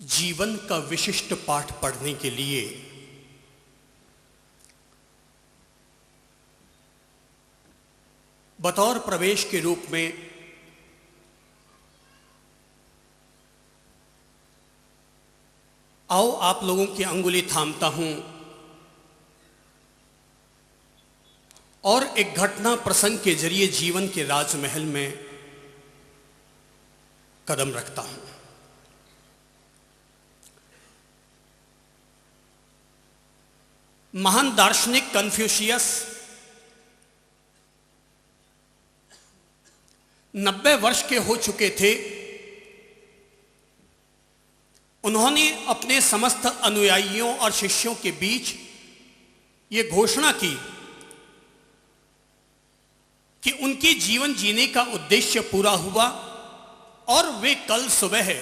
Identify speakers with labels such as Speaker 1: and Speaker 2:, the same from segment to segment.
Speaker 1: जीवन का विशिष्ट पाठ पढ़ने के लिए बतौर प्रवेश के रूप में आओ आप लोगों की अंगुली थामता हूं और एक घटना प्रसंग के जरिए जीवन के राजमहल में कदम रखता हूं। महान दार्शनिक कन्फ्यूशियस 90 वर्ष के हो चुके थे। उन्होंने अपने समस्त अनुयायियों और शिष्यों के बीच ये घोषणा की कि उनके जीवन जीने का उद्देश्य पूरा हुआ और वे कल सुबह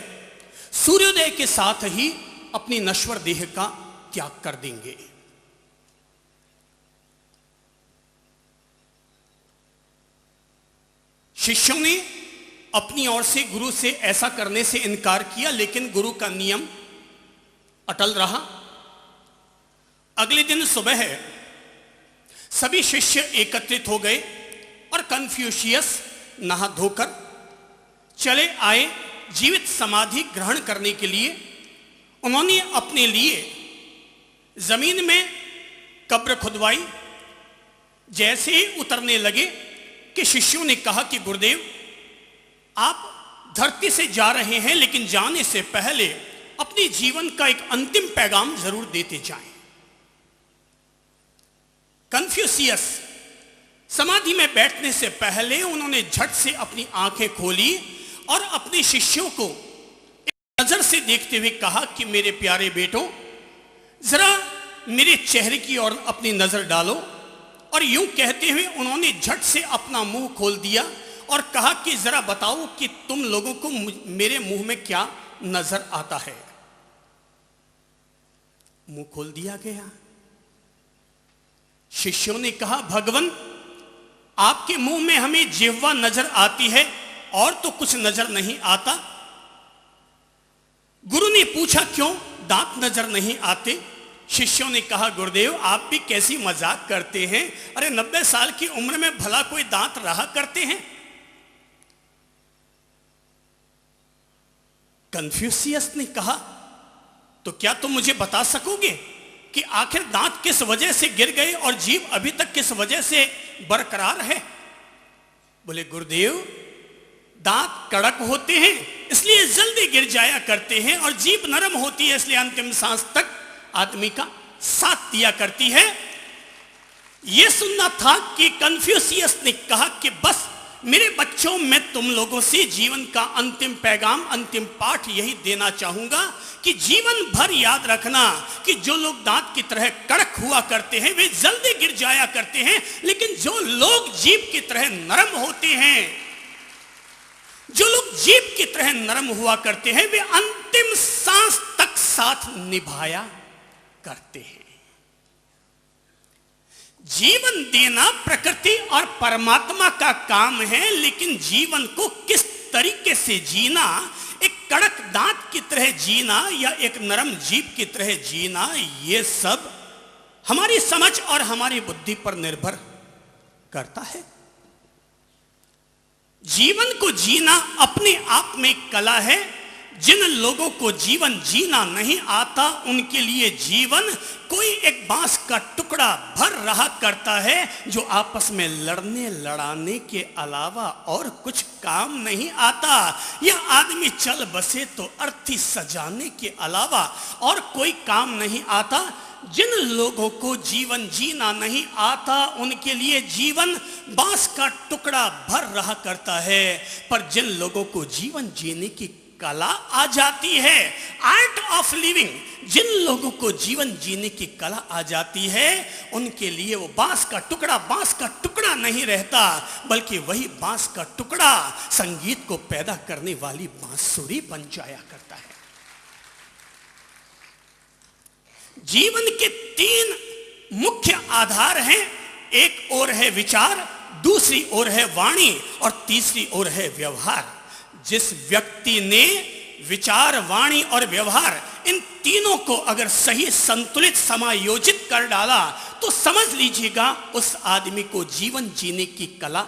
Speaker 1: सूर्योदय के साथ ही अपनी नश्वर देह का त्याग कर देंगे। शिष्यों ने अपनी ओर से गुरु से ऐसा करने से इनकार किया, लेकिन गुरु का नियम अटल रहा। अगले दिन सुबह सभी शिष्य एकत्रित हो गए और कन्फ्यूशियस नहा धोकर चले आए जीवित समाधि ग्रहण करने के लिए। उन्होंने अपने लिए जमीन में कब्र खुदवाई। जैसे ही उतरने लगे कि शिष्यों ने कहा कि गुरुदेव, आप धरती से जा रहे हैं, लेकिन जाने से पहले अपने जीवन का एक अंतिम पैगाम जरूर देते जाएं। कन्फ्यूशियस समाधि में बैठने से पहले उन्होंने झट से अपनी आंखें खोली और अपने शिष्यों को एक नजर से देखते हुए कहा कि मेरे प्यारे बेटों, जरा मेरे चेहरे की ओर अपनी नजर डालो। और यूं कहते हुए उन्होंने झट से अपना मुंह खोल दिया और कहा कि जरा बताओ कि तुम लोगों को मेरे मुंह में क्या नजर आता है। मुंह खोल दिया गया। शिष्यों ने कहा, भगवन, आपके मुंह में हमें जिह्वा नजर आती है और तो कुछ नजर नहीं आता। गुरु ने पूछा, क्यों, दांत नजर नहीं आते? शिष्यों ने कहा, गुरुदेव, आप भी कैसी मजाक करते हैं। अरे 90 साल की उम्र में भला कोई दांत रहा करते हैं? कन्फ्यूशियस ने कहा, तो क्या तुम मुझे बता सकोगे कि आखिर दांत किस वजह से गिर गए और जीभ अभी तक किस वजह से बरकरार है? बोले, गुरुदेव, दांत कड़क होते हैं इसलिए जल्दी गिर जाया करते हैं और जीभ नरम होती है इसलिए अंतिम सांस तक आदमी का साथ दिया करती है। यह सुनना था कि कन्फ्यूशियस ने कहा कि बस मेरे बच्चों, मैं तुम लोगों से जीवन का अंतिम पैगाम, अंतिम पाठ यही देना चाहूंगा कि जीवन भर याद रखना कि जो लोग दांत की तरह कड़क हुआ करते हैं वे जल्दी गिर जाया करते हैं, लेकिन जो लोग जीभ की तरह नरम होते हैं, जो लोग जीभ की तरह नरम हुआ करते हैं, वे अंतिम सांस तक साथ निभाया करते हैं। जीवन देना प्रकृति और परमात्मा का काम है, लेकिन जीवन को किस तरीके से जीना, एक कड़क दांत की तरह जीना या एक नरम जीभ की तरह जीना, ये सब हमारी समझ और हमारी बुद्धि पर निर्भर करता है। जीवन को जीना अपने आप में कला है। जिन लोगों को जीवन जीना नहीं आता, उनके लिए जीवन कोई एक बांस का टुकड़ा भर रहा करता है जो आपस में लड़ने लड़ाने के अलावा और कुछ काम नहीं आता। यह आदमी चल बसे तो अर्थी सजाने के अलावा और कोई काम नहीं आता। जिन लोगों को जीवन जीना नहीं आता, उनके लिए जीवन बांस का टुकड़ा भर रहा करता है। पर जिन लोगों को जीवन जीने की कला आ जाती है, आर्ट ऑफ लिविंग, जिन लोगों को जीवन जीने की कला आ जाती है, उनके लिए वो बांस का टुकड़ा नहीं रहता, बल्कि वही बांस का टुकड़ा संगीत को पैदा करने वाली बांसुरी बन जाया करता है। जीवन के 3 मुख्य आधार हैं। एक ओर है विचार, दूसरी ओर है वाणी और तीसरी ओर है व्यवहार। जिस व्यक्ति ने विचार, वाणी और व्यवहार, इन तीनों को अगर सही संतुलित समायोजित कर डाला तो समझ लीजिएगा उस आदमी को जीवन जीने की कला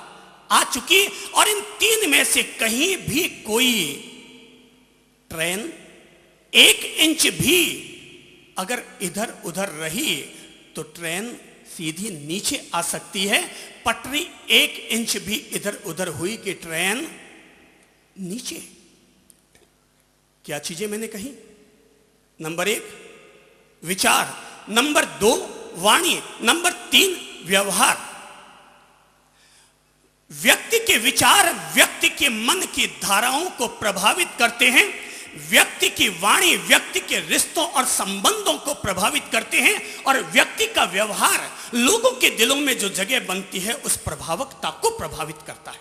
Speaker 1: आ चुकी। और इन तीन में से कहीं भी कोई ट्रेन 1 इंच भी अगर इधर उधर रही तो ट्रेन सीधी नीचे आ सकती है। पटरी 1 इंच भी इधर उधर हुई कि ट्रेन नीचे। क्या चीजें मैंने कही? नंबर 1 विचार, नंबर 2 वाणी, नंबर 3 व्यवहार। व्यक्ति के विचार व्यक्ति के मन की धाराओं को प्रभावित करते हैं। व्यक्ति की वाणी व्यक्ति के रिश्तों और संबंधों को प्रभावित करते हैं। और व्यक्ति का व्यवहार लोगों के दिलों में जो जगह बनती है उस प्रभावकता को प्रभावित करता है।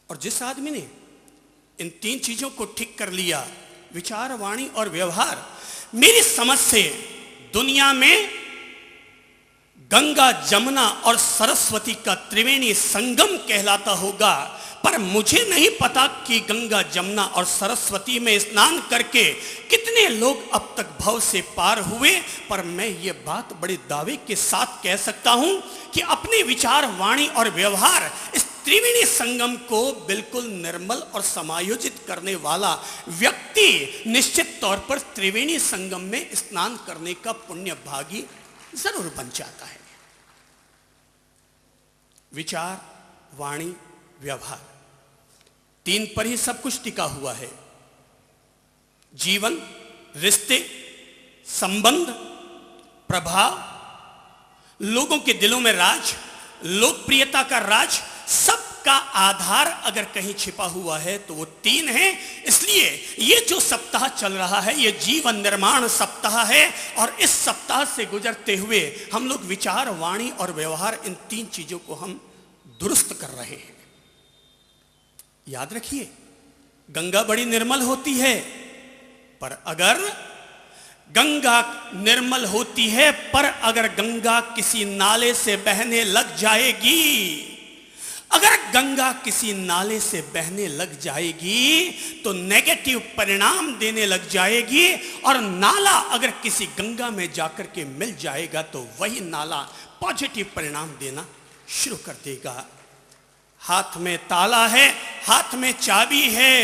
Speaker 1: और जिस आदमी ने इन 3 चीजों को ठीक कर लिया, विचार, वाणी और व्यवहार, मेरी समझ से दुनिया में गंगा, जमुना और सरस्वती का त्रिवेणी संगम कहलाता होगा। पर मुझे नहीं पता कि गंगा, जमुना और सरस्वती में स्नान करके कितने लोग अब तक भव से पार हुए। पर मैं ये बात बड़े दावे के साथ कह सकता हूं कि अपने विचार, वाणी और व्यवहार इस त्रिवेणी संगम को बिल्कुल निर्मल और समायोजित करने वाला व्यक्ति निश्चित तौर पर त्रिवेणी संगम में स्नान करने का पुण्य भागी जरूर बन जाता है। विचार, वाणी, व्यवहार, 3 पर ही सब कुछ टिका हुआ है। जीवन, रिश्ते, संबंध, प्रभाव, लोगों के दिलों में राज, लोकप्रियता का राज, सबका आधार अगर कहीं छिपा हुआ है तो वो 3 है। इसलिए ये जो सप्ताह चल रहा है ये जीवन निर्माण सप्ताह है। और इस सप्ताह से गुजरते हुए हम लोग विचार, वाणी और व्यवहार, इन 3 चीजों को हम दुरुस्त कर रहे हैं। याद रखिए, गंगा बड़ी निर्मल होती है, पर अगर गंगा निर्मल होती है पर अगर गंगा किसी नाले से बहने लग जाएगी, अगर गंगा किसी नाले से बहने लग जाएगी तो नेगेटिव परिणाम देने लग जाएगी। और नाला अगर किसी गंगा में जाकर के मिल जाएगा तो वही नाला पॉजिटिव परिणाम देना शुरू कर देगा। हाथ में ताला है, हाथ में चाबी है,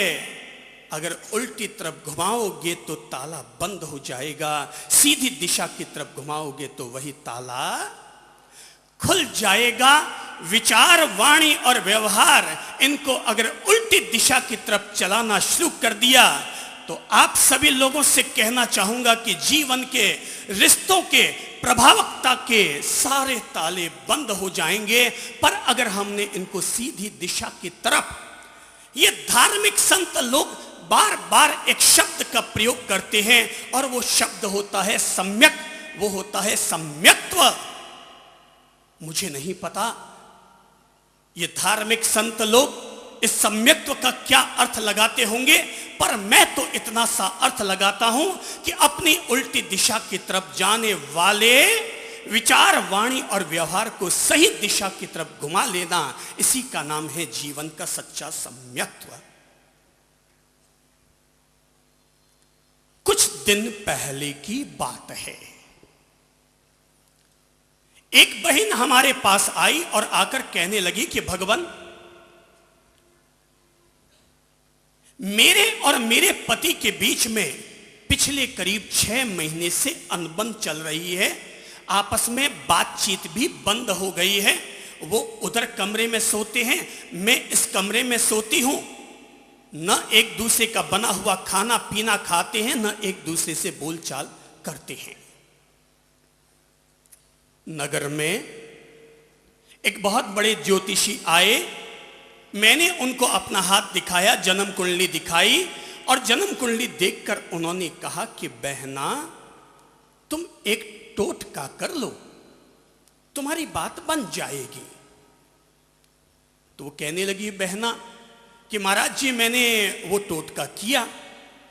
Speaker 1: अगर उल्टी तरफ घुमाओगे तो ताला बंद हो जाएगा, सीधी दिशा की तरफ घुमाओगे तो वही ताला खुल जाएगा। विचार, वाणी और व्यवहार, इनको अगर उल्टी दिशा की तरफ चलाना शुरू कर दिया तो आप सभी लोगों से कहना चाहूंगा कि जीवन के रिश्तों के प्रभावकता के सारे ताले बंद हो जाएंगे। पर अगर हमने इनको सीधी दिशा की तरफ, ये धार्मिक संत लोग बार बार एक शब्द का प्रयोग करते हैं और वो शब्द होता है सम्यक, वो होता है सम्यक्त्व। मुझे नहीं पता ये धार्मिक संत लोग इस सम्यक्त्व का क्या अर्थ लगाते होंगे, पर मैं तो इतना सा अर्थ लगाता हूं कि अपनी उल्टी दिशा की तरफ जाने वाले विचार, वाणी और व्यवहार को सही दिशा की तरफ घुमा लेना, इसी का नाम है जीवन का सच्चा सम्यक्त्व। कुछ दिन पहले की बात है, एक बहन हमारे पास आई और आकर कहने लगी कि भगवान, मेरे और मेरे पति के बीच में पिछले करीब 6 महीने से अनबन चल रही है, आपस में बातचीत भी बंद हो गई है। वो उधर कमरे में सोते हैं, मैं इस कमरे में सोती हूं, न एक दूसरे का बना हुआ खाना पीना खाते हैं, न एक दूसरे से बोलचाल करते हैं। नगर में एक बहुत बड़े ज्योतिषी आए, मैंने उनको अपना हाथ दिखाया, जन्म कुंडली दिखाई और जन्म कुंडली देखकर उन्होंने कहा कि बहना, तुम एक टोटका कर लो, तुम्हारी बात बन जाएगी। तो वो कहने लगी बहना कि महाराज जी मैंने वो टोटका किया।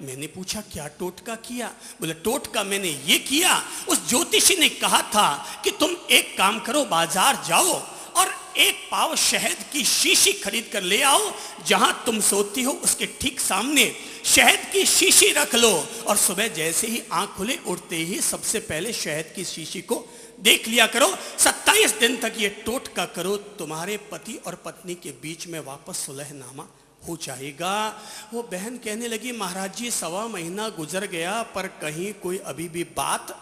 Speaker 1: मैंने पूछा क्या टोटका किया? बोले टोटका मैंने ये किया, उस ज्योतिषी ने कहा था कि तुम एक काम करो, बाजार जाओ और एक पाव शहद की शीशी खरीद कर ले आओ, जहां तुम सोती हो उसके ठीक सामने शहद की शीशी रख लो, और सुबह जैसे ही आंख खुले उठते ही सबसे पहले शहद की शीशी को देख लिया करो। 27 दिन तक ये टोटका करो, तुम्हारे पति और पत्नी के बीच में वापस सुलहनामा हो जाएगा। वो बहन कहने लगी, महाराज जी 1.25 महीना गुजर गया पर कहीं कोई अभी भी बात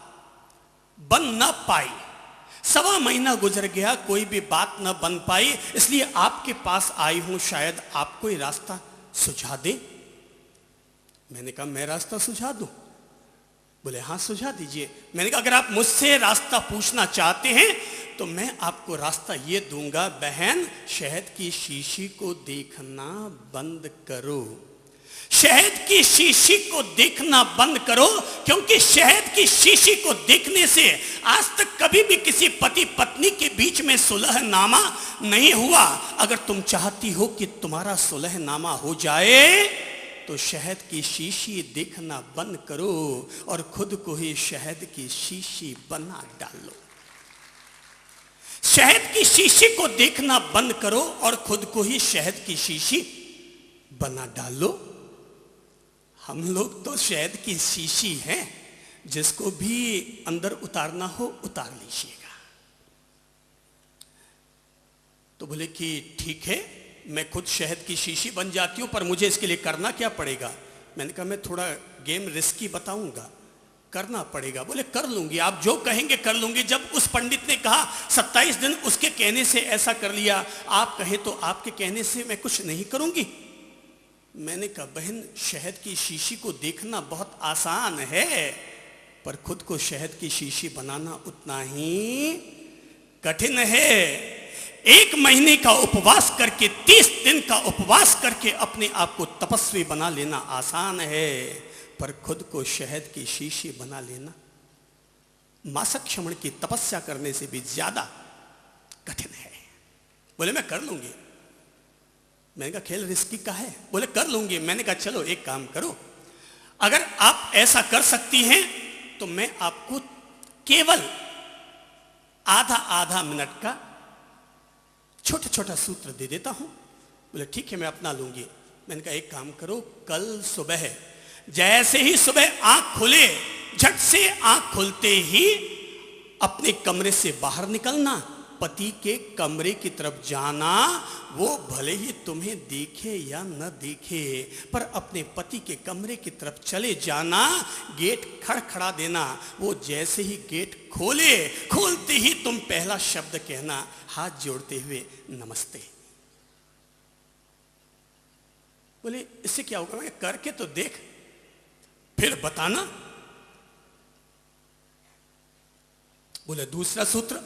Speaker 1: बन न पाई। 1.25 महीना गुजर गया, कोई भी बात न बन पाई, इसलिए आपके पास आई हूं, शायद आप कोई रास्ता सुझा दे। मैंने कहा मैं रास्ता सुझा दूं? बोले हाँ सुझा दीजिए। मैंने कहा अगर आप मुझसे रास्ता पूछना चाहते हैं तो मैं आपको रास्ता ये दूंगा, बहन शहद की शीशी को देखना बंद करो, शहद की शीशी को देखना बंद करो, क्योंकि शहद की शीशी को देखने से आज तक कभी भी किसी पति पत्नी के बीच में सुलहनामा नहीं हुआ। अगर तुम चाहती हो कि तुम्हारा सुलहनामा हो जाए तो शहद की शीशी देखना बंद करो और खुद को ही शहद की शीशी बना डालो। शहद की शीशी को देखना बंद करो और खुद को ही शहद की शीशी बना डालो। हम लोग तो शहद की शीशी हैं, जिसको भी अंदर उतारना हो उतार लीजिएगा। तो बोले कि ठीक है, मैं खुद शहद की शीशी बन जाती हूं, पर मुझे इसके लिए करना क्या पड़ेगा? मैंने कहा मैं थोड़ा गेम रिस्की बताऊंगा, करना पड़ेगा। बोले कर लूंगी, आप जो कहेंगे कर लूंगी। जब उस पंडित ने कहा 27 दिन उसके कहने से ऐसा कर लिया, आप कहें तो आपके कहने से मैं कुछ नहीं करूंगी। मैंने कहा बहन शहद की शीशी को देखना बहुत आसान है, पर खुद को शहद की शीशी बनाना उतना ही कठिन है। 1 महीने का उपवास करके 30 दिन का उपवास करके अपने आप को तपस्वी बना लेना आसान है, पर खुद को शहद की शीशी बना लेना मासक क्षमण की तपस्या करने से भी ज्यादा कठिन है। बोले मैं कर लूंगी। मैंने कहा खेल रिस्की का है? बोले कर लूंगी। मैंने कहा चलो एक काम करो, अगर आप ऐसा कर सकती हैं तो मैं आपको केवल आधा मिनट का छोटा छोटा सूत्र दे देता हूं। बोले ठीक है मैं अपना लूंगी। मैंने कहा एक काम करो, कल सुबह जैसे ही सुबह आंख खुले, झट से आंख खुलते ही अपने कमरे से बाहर निकलना, पति के कमरे की तरफ जाना, वो भले ही तुम्हें देखे या न देखे पर अपने पति के कमरे की तरफ चले जाना, गेट खड़खड़ा देना। वो जैसे ही गेट खोलते ही तुम पहला शब्द कहना, हाथ जोड़ते हुए नमस्ते। बोले इससे क्या होगा? मैं करके तो देख फिर बताना। बोले दूसरा सूत्र।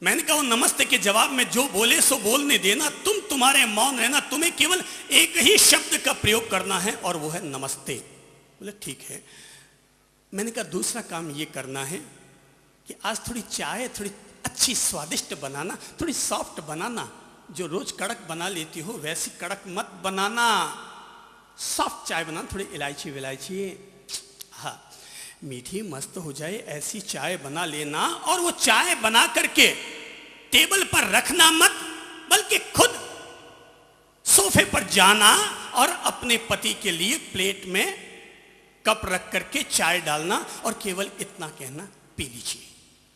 Speaker 1: मैंने कहा नमस्ते के जवाब में जो बोले सो बोलने देना, तुम्हारे मौन रहना, तुम्हें केवल एक ही शब्द का प्रयोग करना है और वो है नमस्ते। बोले ठीक है। मैंने कहा दूसरा काम ये करना है कि आज थोड़ी चाय थोड़ी अच्छी स्वादिष्ट बनाना, थोड़ी सॉफ्ट बनाना, जो रोज कड़क बना लेती हो वैसी कड़क मत बनाना, सॉफ्ट चाय बनाना, थोड़ी इलायची विलायची, हाँ मीठी मस्त हो जाए ऐसी चाय बना लेना। और वो चाय बना करके टेबल पर रखना मत, बल्कि खुद सोफे पर जाना और अपने पति के लिए प्लेट में कप रख करके चाय डालना और केवल इतना कहना पी लीजिए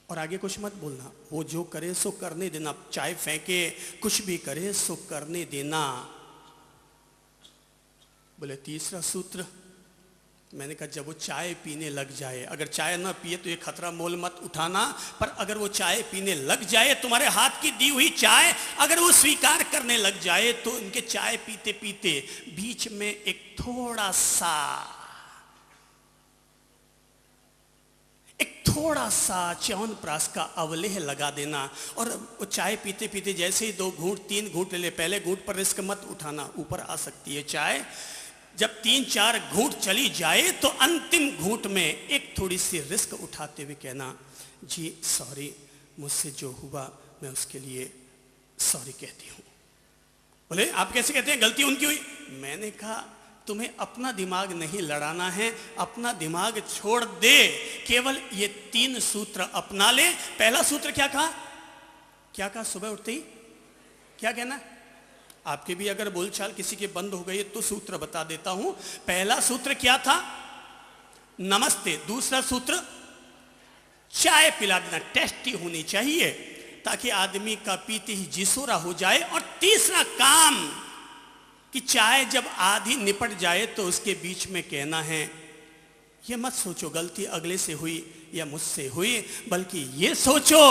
Speaker 1: और आगे कुछ मत बोलना। वो जो करे सो करने देना, चाय फेंके कुछ भी करे सो करने देना। बोले तीसरा सूत्र। मैंने कहा जब वो चाय पीने लग जाए, अगर चाय ना पिए तो ये खतरा मोल मत उठाना, पर अगर वो चाय पीने लग जाए, तुम्हारे हाथ की दी हुई चाय अगर वो स्वीकार करने लग जाए, तो उनके चाय पीते पीते बीच में एक थोड़ा सा च्यवनप्राश का अवलेह लगा देना और वो चाय पीते पीते जैसे ही 2 घूंट 3 घूंट ले, पहले घूंट पर रिस्क मत उठाना, ऊपर आ सकती है चाय। जब 3-4 घूंट चली जाए तो अंतिम घूंट में एक थोड़ी सी रिस्क उठाते हुए कहना, जी सॉरी, मुझसे जो हुआ मैं उसके लिए सॉरी कहती हूँ। बोले आप कैसे कहते हैं, गलती उनकी हुई? मैंने कहा तुम्हें अपना दिमाग नहीं लड़ाना है, अपना दिमाग छोड़ दे, केवल ये 3 सूत्र अपना ले। पहला सूत्र क्या कहा? सुबह उठते ही क्या कहना? आपके भी अगर बोलचाल किसी के बंद हो गई तो सूत्र बता देता हूं। पहला सूत्र क्या था? नमस्ते। दूसरा सूत्र चाय पिला देना, टेस्टी होनी चाहिए ताकि आदमी का पीते ही जिसोरा हो जाए। और तीसरा काम कि चाय जब आधी निपट जाए तो उसके बीच में कहना है, ये मत सोचो गलती अगले से हुई या मुझसे हुई, बल्कि ये सोचो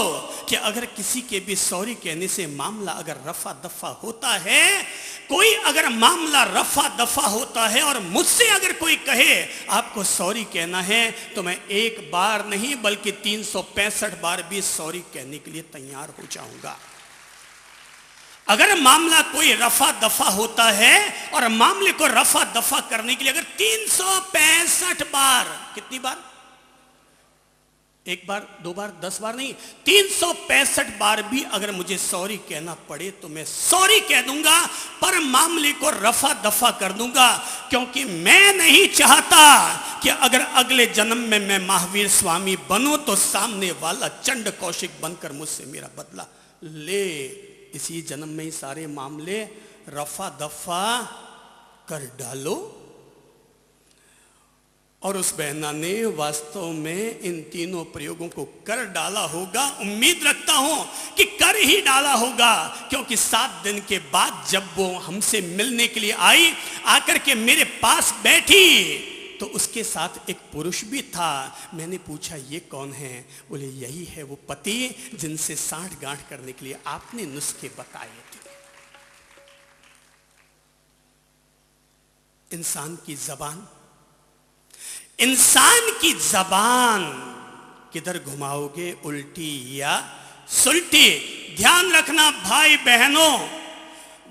Speaker 1: कि अगर किसी के भी सॉरी कहने से मामला अगर रफा दफा होता है, कोई अगर मामला रफा दफा होता है और मुझसे अगर कोई कहे आपको सॉरी कहना है, तो मैं एक बार नहीं बल्कि 365 बार भी सॉरी कहने के लिए तैयार हो जाऊंगा। अगर मामला कोई रफा दफा होता है और मामले को रफा दफा करने के लिए अगर 365 बार, कितनी बार? एक बार, दो बार, 10 बार नहीं, 365 बार भी अगर मुझे सॉरी कहना पड़े तो मैं सॉरी कह दूंगा, पर मामले को रफा दफा कर दूंगा। क्योंकि मैं नहीं चाहता कि अगर अगले जन्म में मैं महावीर स्वामी बनूं तो सामने वाला चंड कौशिक बनकर मुझसे मेरा बदला ले। इसी जन्म में ही सारे मामले रफा दफा कर डालो। और उस बहना ने वास्तव में इन तीनों प्रयोगों को कर डाला होगा। उम्मीद रखता हूं कि कर ही डाला होगा, क्योंकि 7 दिन के बाद जब वो हमसे मिलने के लिए आई, आकर के मेरे पास बैठी तो उसके साथ एक पुरुष भी था। मैंने पूछा ये कौन है? बोले यही है वो पति जिनसे साठ गांठ करने के लिए आपने नुस्खे बताए थे। इंसान की जबान किधर घुमाओगे, उल्टी या सुल्टी? ध्यान रखना भाई बहनों,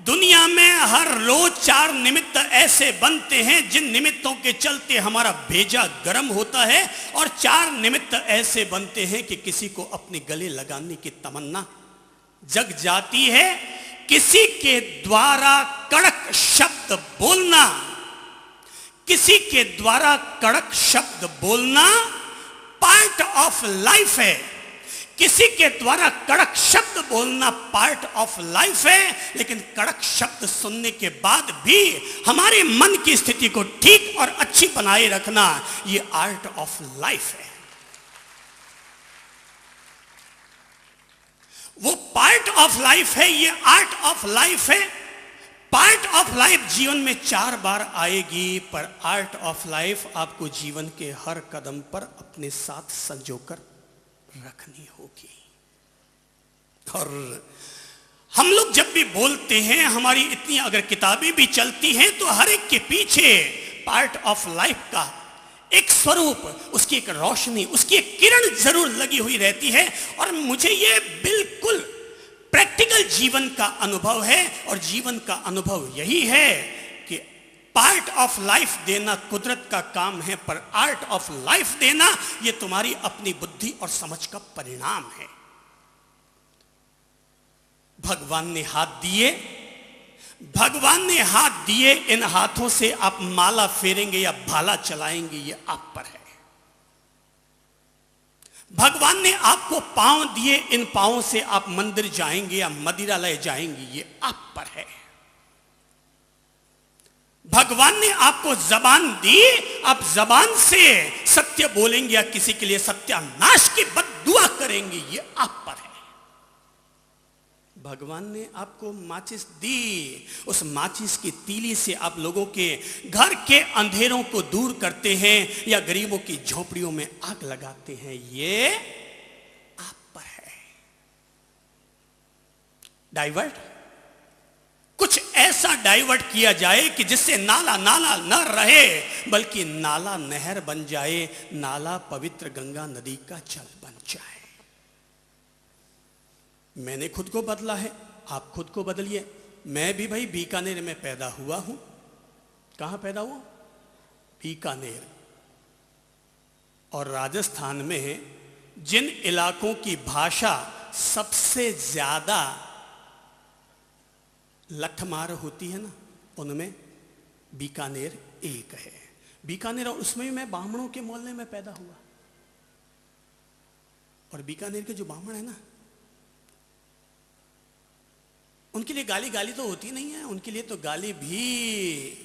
Speaker 1: दुनिया में हर रोज 4 निमित्त ऐसे बनते हैं जिन निमित्तों के चलते हमारा भेजा गर्म होता है, और 4 निमित्त ऐसे बनते हैं कि किसी को अपने गले लगाने की तमन्ना जग जाती है। किसी के द्वारा कड़क शब्द बोलना, किसी के द्वारा कड़क शब्द बोलना पार्ट ऑफ लाइफ है। किसी के द्वारा कड़क शब्द बोलना पार्ट ऑफ लाइफ है, लेकिन कड़क शब्द सुनने के बाद भी हमारे मन की स्थिति को ठीक और अच्छी बनाए रखना, यह आर्ट ऑफ लाइफ है। वो पार्ट ऑफ लाइफ है, ये आर्ट ऑफ लाइफ है। पार्ट ऑफ लाइफ जीवन में 4 बार आएगी, पर आर्ट ऑफ लाइफ आपको जीवन के हर कदम पर अपने साथ संजोकर रखनी होगी। और हम लोग जब भी बोलते हैं, हमारी इतनी अगर किताबें भी चलती हैं, तो हर एक के पीछे पार्ट ऑफ लाइफ का एक स्वरूप, उसकी एक रोशनी, उसकी एक किरण जरूर लगी हुई रहती है। और मुझे ये बिल्कुल प्रैक्टिकल जीवन का अनुभव है, और जीवन का अनुभव यही है कि पार्ट ऑफ लाइफ देना कुदरत का काम है, पर आर्ट ऑफ लाइफ देना यह तुम्हारी अपनी बुद्धि और समझ का परिणाम है। भगवान ने हाथ दिए, इन हाथों से आप माला फेरेंगे या भाला चलाएंगे, ये आप पर है। भगवान ने आपको पांव दिए, इन पांवों से आप मंदिर जाएंगे या मदिरालय जाएंगे, ये आप पर है। भगवान ने आपको जबान दी, आप जबान से सत्य बोलेंगे या किसी के लिए सत्यानाश की बद्दुआ करेंगे, ये आप पर है। भगवान ने आपको माचिस दी, उस माचिस की तीली से आप लोगों के घर के अंधेरों को दूर करते हैं या गरीबों की झोपड़ियों में आग लगाते हैं, ये आप पर है। डाइवर्ट, कुछ ऐसा डाइवर्ट किया जाए कि जिससे नाला नाला न रहे, बल्कि नाला नहर बन जाए, नाला पवित्र गंगा नदी का जल बन जाए। मैंने खुद को बदला है, आप खुद को बदलिए। मैं भी भाई बीकानेर में पैदा हुआ हूं। कहां पैदा हुआ? बीकानेर। और राजस्थान में जिन इलाकों की भाषा सबसे ज्यादा लठमार होती है ना, उनमें बीकानेर एक है। बीकानेर, और उसमें मैं ब्राह्मणों के मोहल्ले में पैदा हुआ। और बीकानेर के जो ब्राह्मण है ना, उनके लिए गाली गाली तो होती नहीं है, उनके लिए तो गाली भी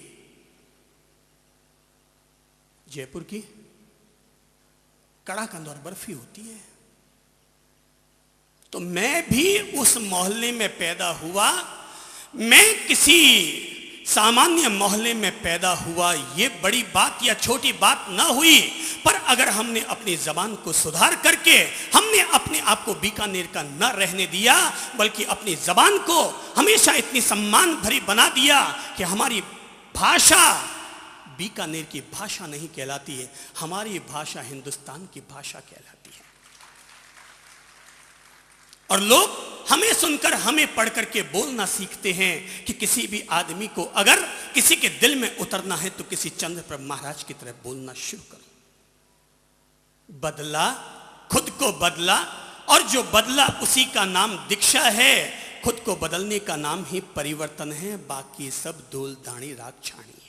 Speaker 1: जयपुर की कड़ाकंद और बर्फी होती है। तो मैं भी उस मोहल्ले में पैदा हुआ, मैं किसी सामान्य मोहल्ले में पैदा हुआ, ये बड़ी बात या छोटी बात ना हुई। पर अगर हमने अपनी जबान को सुधार करके हमने अपने आप को बीकानेर का न रहने दिया, बल्कि अपनी जबान को हमेशा इतनी सम्मान भरी बना दिया कि हमारी भाषा बीकानेर की भाषा नहीं कहलाती है, हमारी भाषा हिंदुस्तान की भाषा कहलाती है। और लोग हमें सुनकर हमें पढ़ करके बोलना सीखते हैं कि किसी भी आदमी को अगर किसी के दिल में उतरना है तो किसी चंद्रप्रभ महाराज की तरह बोलना शुरू करो। बदला, खुद को बदला, और जो बदला उसी का नाम दीक्षा है। खुद को बदलने का नाम ही परिवर्तन है, बाकी सब धूल दाढ़ी राख छानी है।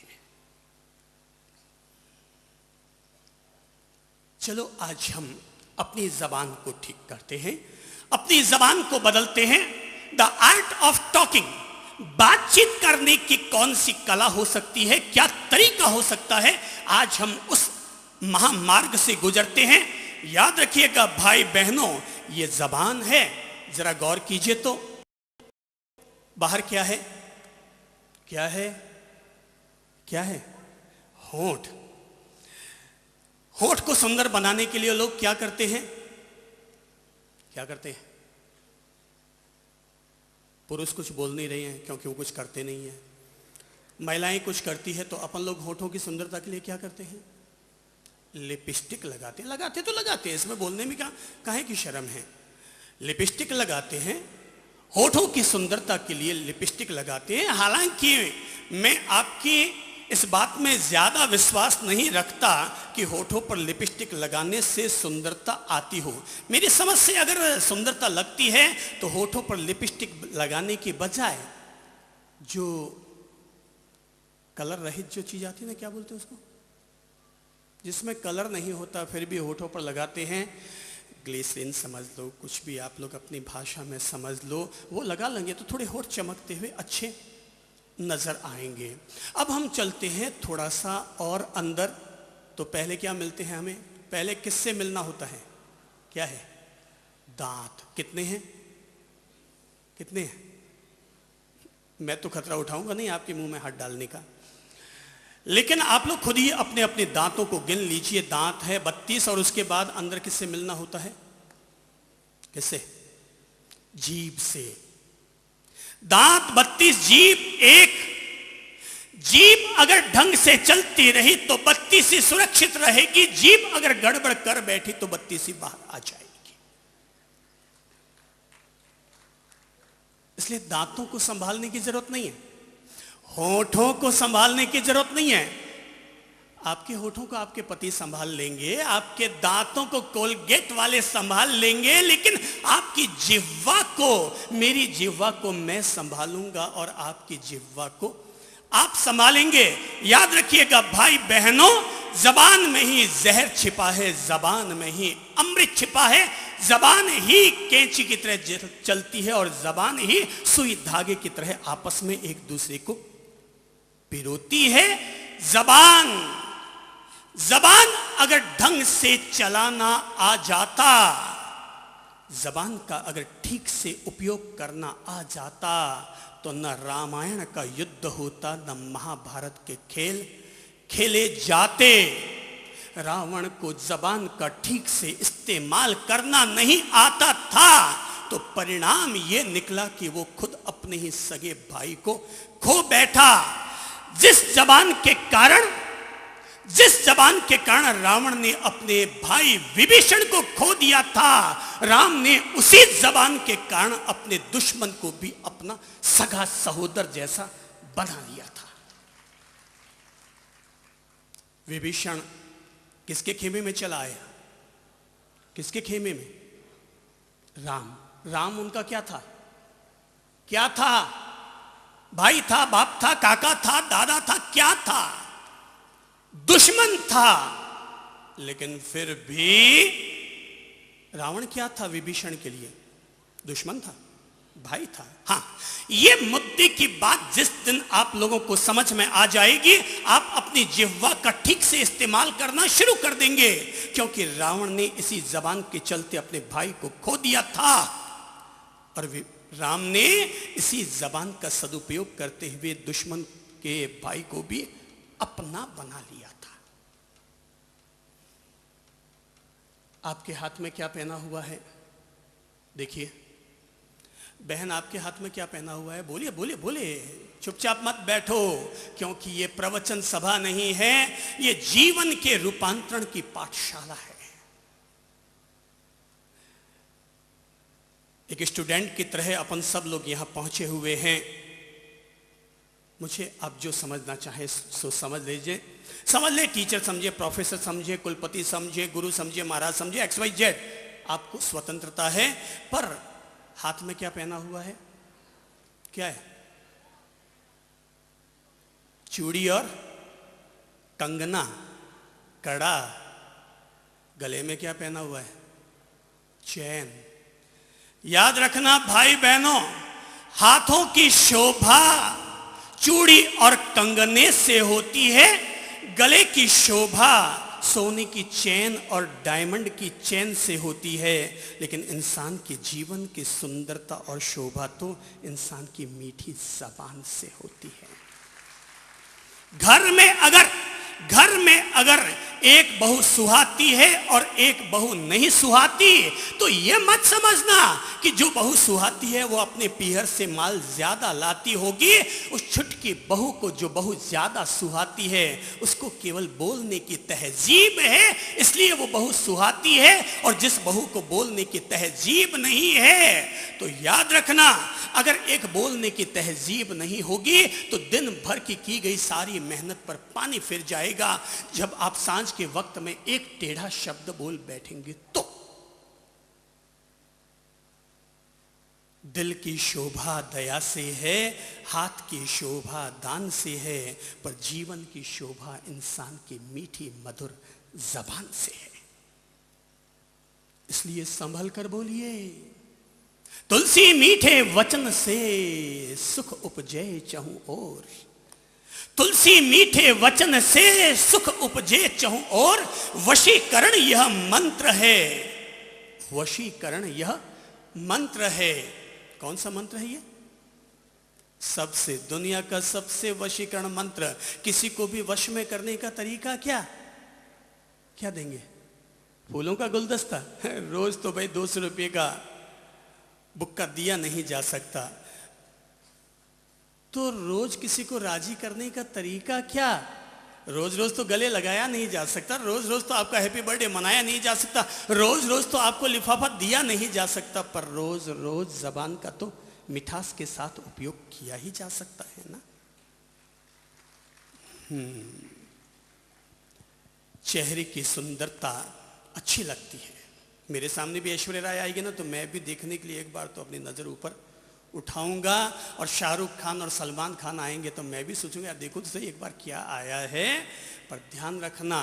Speaker 1: चलो आज हम अपनी जबान को ठीक करते हैं, अपनी जबान को बदलते हैं। द आर्ट ऑफ टॉकिंग, बातचीत करने की कौन सी कला हो सकती है, क्या तरीका हो सकता है, आज हम उस महामार्ग से गुजरते हैं। याद रखिएगा भाई बहनों, ये जबान है, जरा गौर कीजिए तो बाहर क्या है, क्या है, क्या है? होंठ। होंठ को सुंदर बनाने के लिए लोग क्या करते हैं, क्या करते हैं? पुरुष कुछ बोल नहीं रहे हैं क्योंकि वो कुछ करते नहीं है। महिलाएं कुछ करती है तो अपन लोग होठों की सुंदरता के लिए क्या करते हैं? लिपस्टिक लगाते हैं। लगाते तो लगाते हैं, इसमें बोलने में काहे की शर्म है। लिपस्टिक लगाते हैं, होठों की सुंदरता के लिए लिपस्टिक लगाते हैं। हालांकि मैं आपकी इस बात में ज्यादा विश्वास नहीं रखता कि होठों पर लिपस्टिक लगाने से सुंदरता आती हो। मेरी समझ से अगर सुंदरता लगती है तो होठों पर लिपस्टिक लगाने की बजाय जो कलर रहित जो चीज आती है ना, क्या बोलते हैं उसको, जिसमें कलर नहीं होता फिर भी होठों पर लगाते हैं, ग्लिसरीन समझ लो, कुछ भी आप लोग अपनी भाषा में समझ लो, वो लगा लेंगे तो थोड़े होठ चमकते हुए अच्छे नजर आएंगे। अब हम चलते हैं थोड़ा सा और अंदर। तो पहले क्या मिलते हैं हमें? पहले किससे मिलना होता है? क्या है? दांत। कितने हैं? कितने हैं? मैं तो खतरा उठाऊंगा नहीं आपके मुंह में हाथ डालने का, लेकिन आप लोग खुद ही अपने अपने दांतों को गिन लीजिए। दांत है 32, और उसके बाद अंदर किससे मिलना होता है? किससे? जीभ से। दांत 32, जीभ 1। जीभ अगर ढंग से चलती रही तो 32 ही सुरक्षित रहेगी, जीभ अगर गड़बड़ कर बैठी तो 32 ही बाहर आ जाएगी। इसलिए दांतों को संभालने की जरूरत नहीं है, होठों को संभालने की जरूरत नहीं है। आपके होठों को आपके पति संभाल लेंगे, आपके दांतों को कोलगेट वाले संभाल लेंगे, लेकिन आपकी जिह्वा को, मेरी जिह्वा को मैं संभालूंगा और आपकी जिह्वा को आप संभालेंगे। याद रखिएगा भाई बहनों, जबान में ही जहर छिपा है, जबान में ही अमृत छिपा है। जबान ही कैंची की तरह चलती है और जबान ही सुई धागे की तरह आपस में एक दूसरे को पिरोती है। जबान अगर ढंग से चलाना आ जाता, जबान का अगर ठीक से उपयोग करना आ जाता, तो न रामायण का युद्ध होता, न महाभारत के खेल खेले जाते। रावण को जबान का ठीक से इस्तेमाल करना नहीं आता था, तो परिणाम यह निकला कि वो खुद अपने ही सगे भाई को खो बैठा। जिस जबान के कारण रावण ने अपने भाई विभीषण को खो दिया था, राम ने उसी जबान के कारण अपने दुश्मन को भी अपना सगा सहोदर जैसा बना लिया था। विभीषण किसके खेमे में चला आया? किसके खेमे में? राम उनका क्या था? क्या था? भाई था, बाप था, काका था, दादा था, क्या था? दुश्मन था। लेकिन फिर भी रावण क्या था? विभीषण के लिए दुश्मन था। भाई था। हाँ, ये मुद्दे की बात जिस दिन आप लोगों को समझ में आ जाएगी, आप अपनी जिह्वा का ठीक से इस्तेमाल करना शुरू कर देंगे, क्योंकि रावण ने इसी जबान के चलते अपने भाई को खो दिया था और राम ने इसी जबान का सदुपयोग करते हुए दुश्मन के भाई को भी अपना बना लिया था। आपके हाथ में क्या पहना हुआ है? देखिए बहन, आपके हाथ में क्या पहना हुआ है? बोलिए बोलिए बोलिए, चुपचाप मत बैठो, क्योंकि ये प्रवचन सभा नहीं है, ये जीवन के रूपांतरण की पाठशाला है। एक स्टूडेंट की तरह अपन सब लोग यहां पहुंचे हुए हैं। मुझे आप जो समझना चाहे सो समझ लीजिए। समझ ले, टीचर समझे, प्रोफेसर समझे, कुलपति समझे, गुरु समझे, महाराज समझे, XYZ, आपको स्वतंत्रता है। पर हाथ में क्या पहना हुआ है? क्या है? चूड़ी और कंगना, कड़ा। गले में क्या पहना हुआ है? चैन। याद रखना भाई बहनों, हाथों की शोभा चूड़ी और कंगने से होती है, गले की शोभा सोने की चेन और डायमंड की चेन से होती है। लेकिन इंसान के जीवन की सुंदरता और शोभा तो इंसान की मीठी जबान से होती है। घर में अगर एक बहू सुहाती है और एक बहू नहीं सुहाती, तो यह मत समझना कि जो बहू सुहाती है वो अपने पीहर से माल ज्यादा लाती होगी। उस छुटकी बहू को जो बहू ज्यादा सुहाती है, उसको केवल बोलने की तहजीब है, इसलिए वो बहू सुहाती है। और जिस बहू को बोलने की तहजीब नहीं है, तो याद रखना, अगर एक बोलने की तहजीब नहीं होगी तो दिन भर की गई सारी मेहनत पर पानी फिर जाएगा। जब आप सांझ के वक्त में एक टेढ़ा शब्द बोल बैठेंगे तो दिल की शोभा दया से है, हाथ की शोभा दान से है, पर जीवन की शोभा इंसान की मीठी मधुर जबान से है। इसलिए संभल कर बोलिए। तुलसी मीठे वचन से सुख उपजे चहु ओर, तुलसी मीठे वचन से सुख उपजे चहु ओर, वशीकरण यह मंत्र है, वशीकरण यह मंत्र है। कौन सा मंत्र है ये? सबसे, दुनिया का सबसे वशीकरण मंत्र। किसी को भी वश में करने का तरीका क्या क्या देंगे? फूलों का गुलदस्ता? रोज तो भाई 200 रुपये का बुक्का दिया नहीं जा सकता, तो रोज किसी को राजी करने का तरीका क्या? रोज रोज तो गले लगाया नहीं जा सकता, रोज रोज तो आपका हैप्पी बर्थडे मनाया नहीं जा सकता, रोज रोज तो आपको लिफाफा दिया नहीं जा सकता, पर रोज रोज जबान का तो मिठास के साथ उपयोग किया ही जा सकता है ना। चेहरे की सुंदरता अच्छी लगती है। मेरे सामने भी ऐश्वर्या राय आएगी ना, तो मैं भी देखने के लिए एक बार तो अपनी नजर ऊपर उठाऊंगा, और शाहरुख खान और सलमान खान आएंगे तो मैं भी सोचूंगा यार देखो तो सही एक बार क्या आया है। पर ध्यान रखना,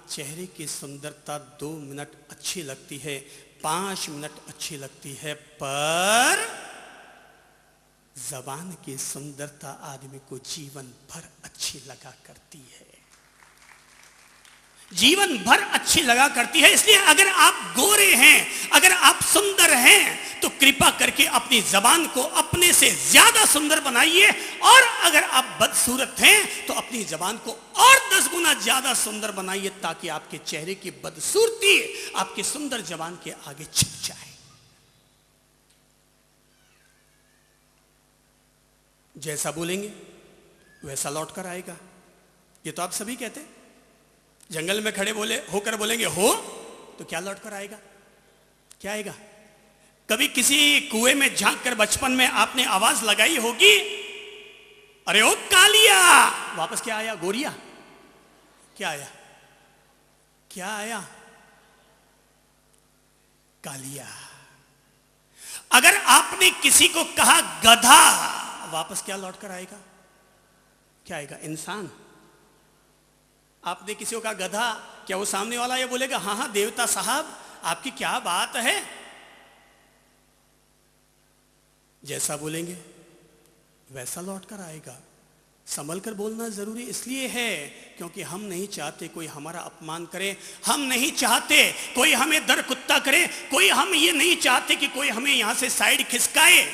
Speaker 1: चेहरे की सुंदरता 2 मिनट अच्छी लगती है, 5 मिनट अच्छी लगती है, पर जबान की सुंदरता आदमी को जीवन भर अच्छी लगा करती है, जीवन भर अच्छी लगा करती है। इसलिए अगर आप गोरे हैं, अगर आप सुंदर हैं, तो कृपा करके अपनी जबान को अपने से ज्यादा सुंदर बनाइए, और अगर आप बदसूरत हैं तो अपनी जबान को और 10 गुना ज्यादा सुंदर बनाइए, ताकि आपके चेहरे की बदसूरती आपकी सुंदर जबान के आगे छिप जाए। जैसा बोलेंगे वैसा लौट कर आएगा। ये तो आप सभी कहते हैं। जंगल में खड़े होकर बोलेंगे हो, तो क्या लौट कर आएगा? क्या आएगा? कभी किसी कुएं में झांक कर बचपन में आपने आवाज लगाई होगी, अरे ओ कालिया, वापस क्या आया? गोरिया। क्या आया? क्या आया? कालिया। अगर आपने किसी को कहा गधा, वापस क्या लौट कर आएगा? क्या आएगा? इंसान। आपने किसी को कहा गधा, क्या वो सामने वाला ये बोलेगा हाँ हाँ देवता साहब आपकी क्या बात है? जैसा बोलेंगे वैसा लौट कर आएगा। संभल कर बोलना जरूरी इसलिए है क्योंकि हम नहीं चाहते कोई हमारा अपमान करे, हम नहीं चाहते कोई हमें दर कुत्ता करे, हम ये नहीं चाहते कि कोई हमें यहां से साइड खिसकाए।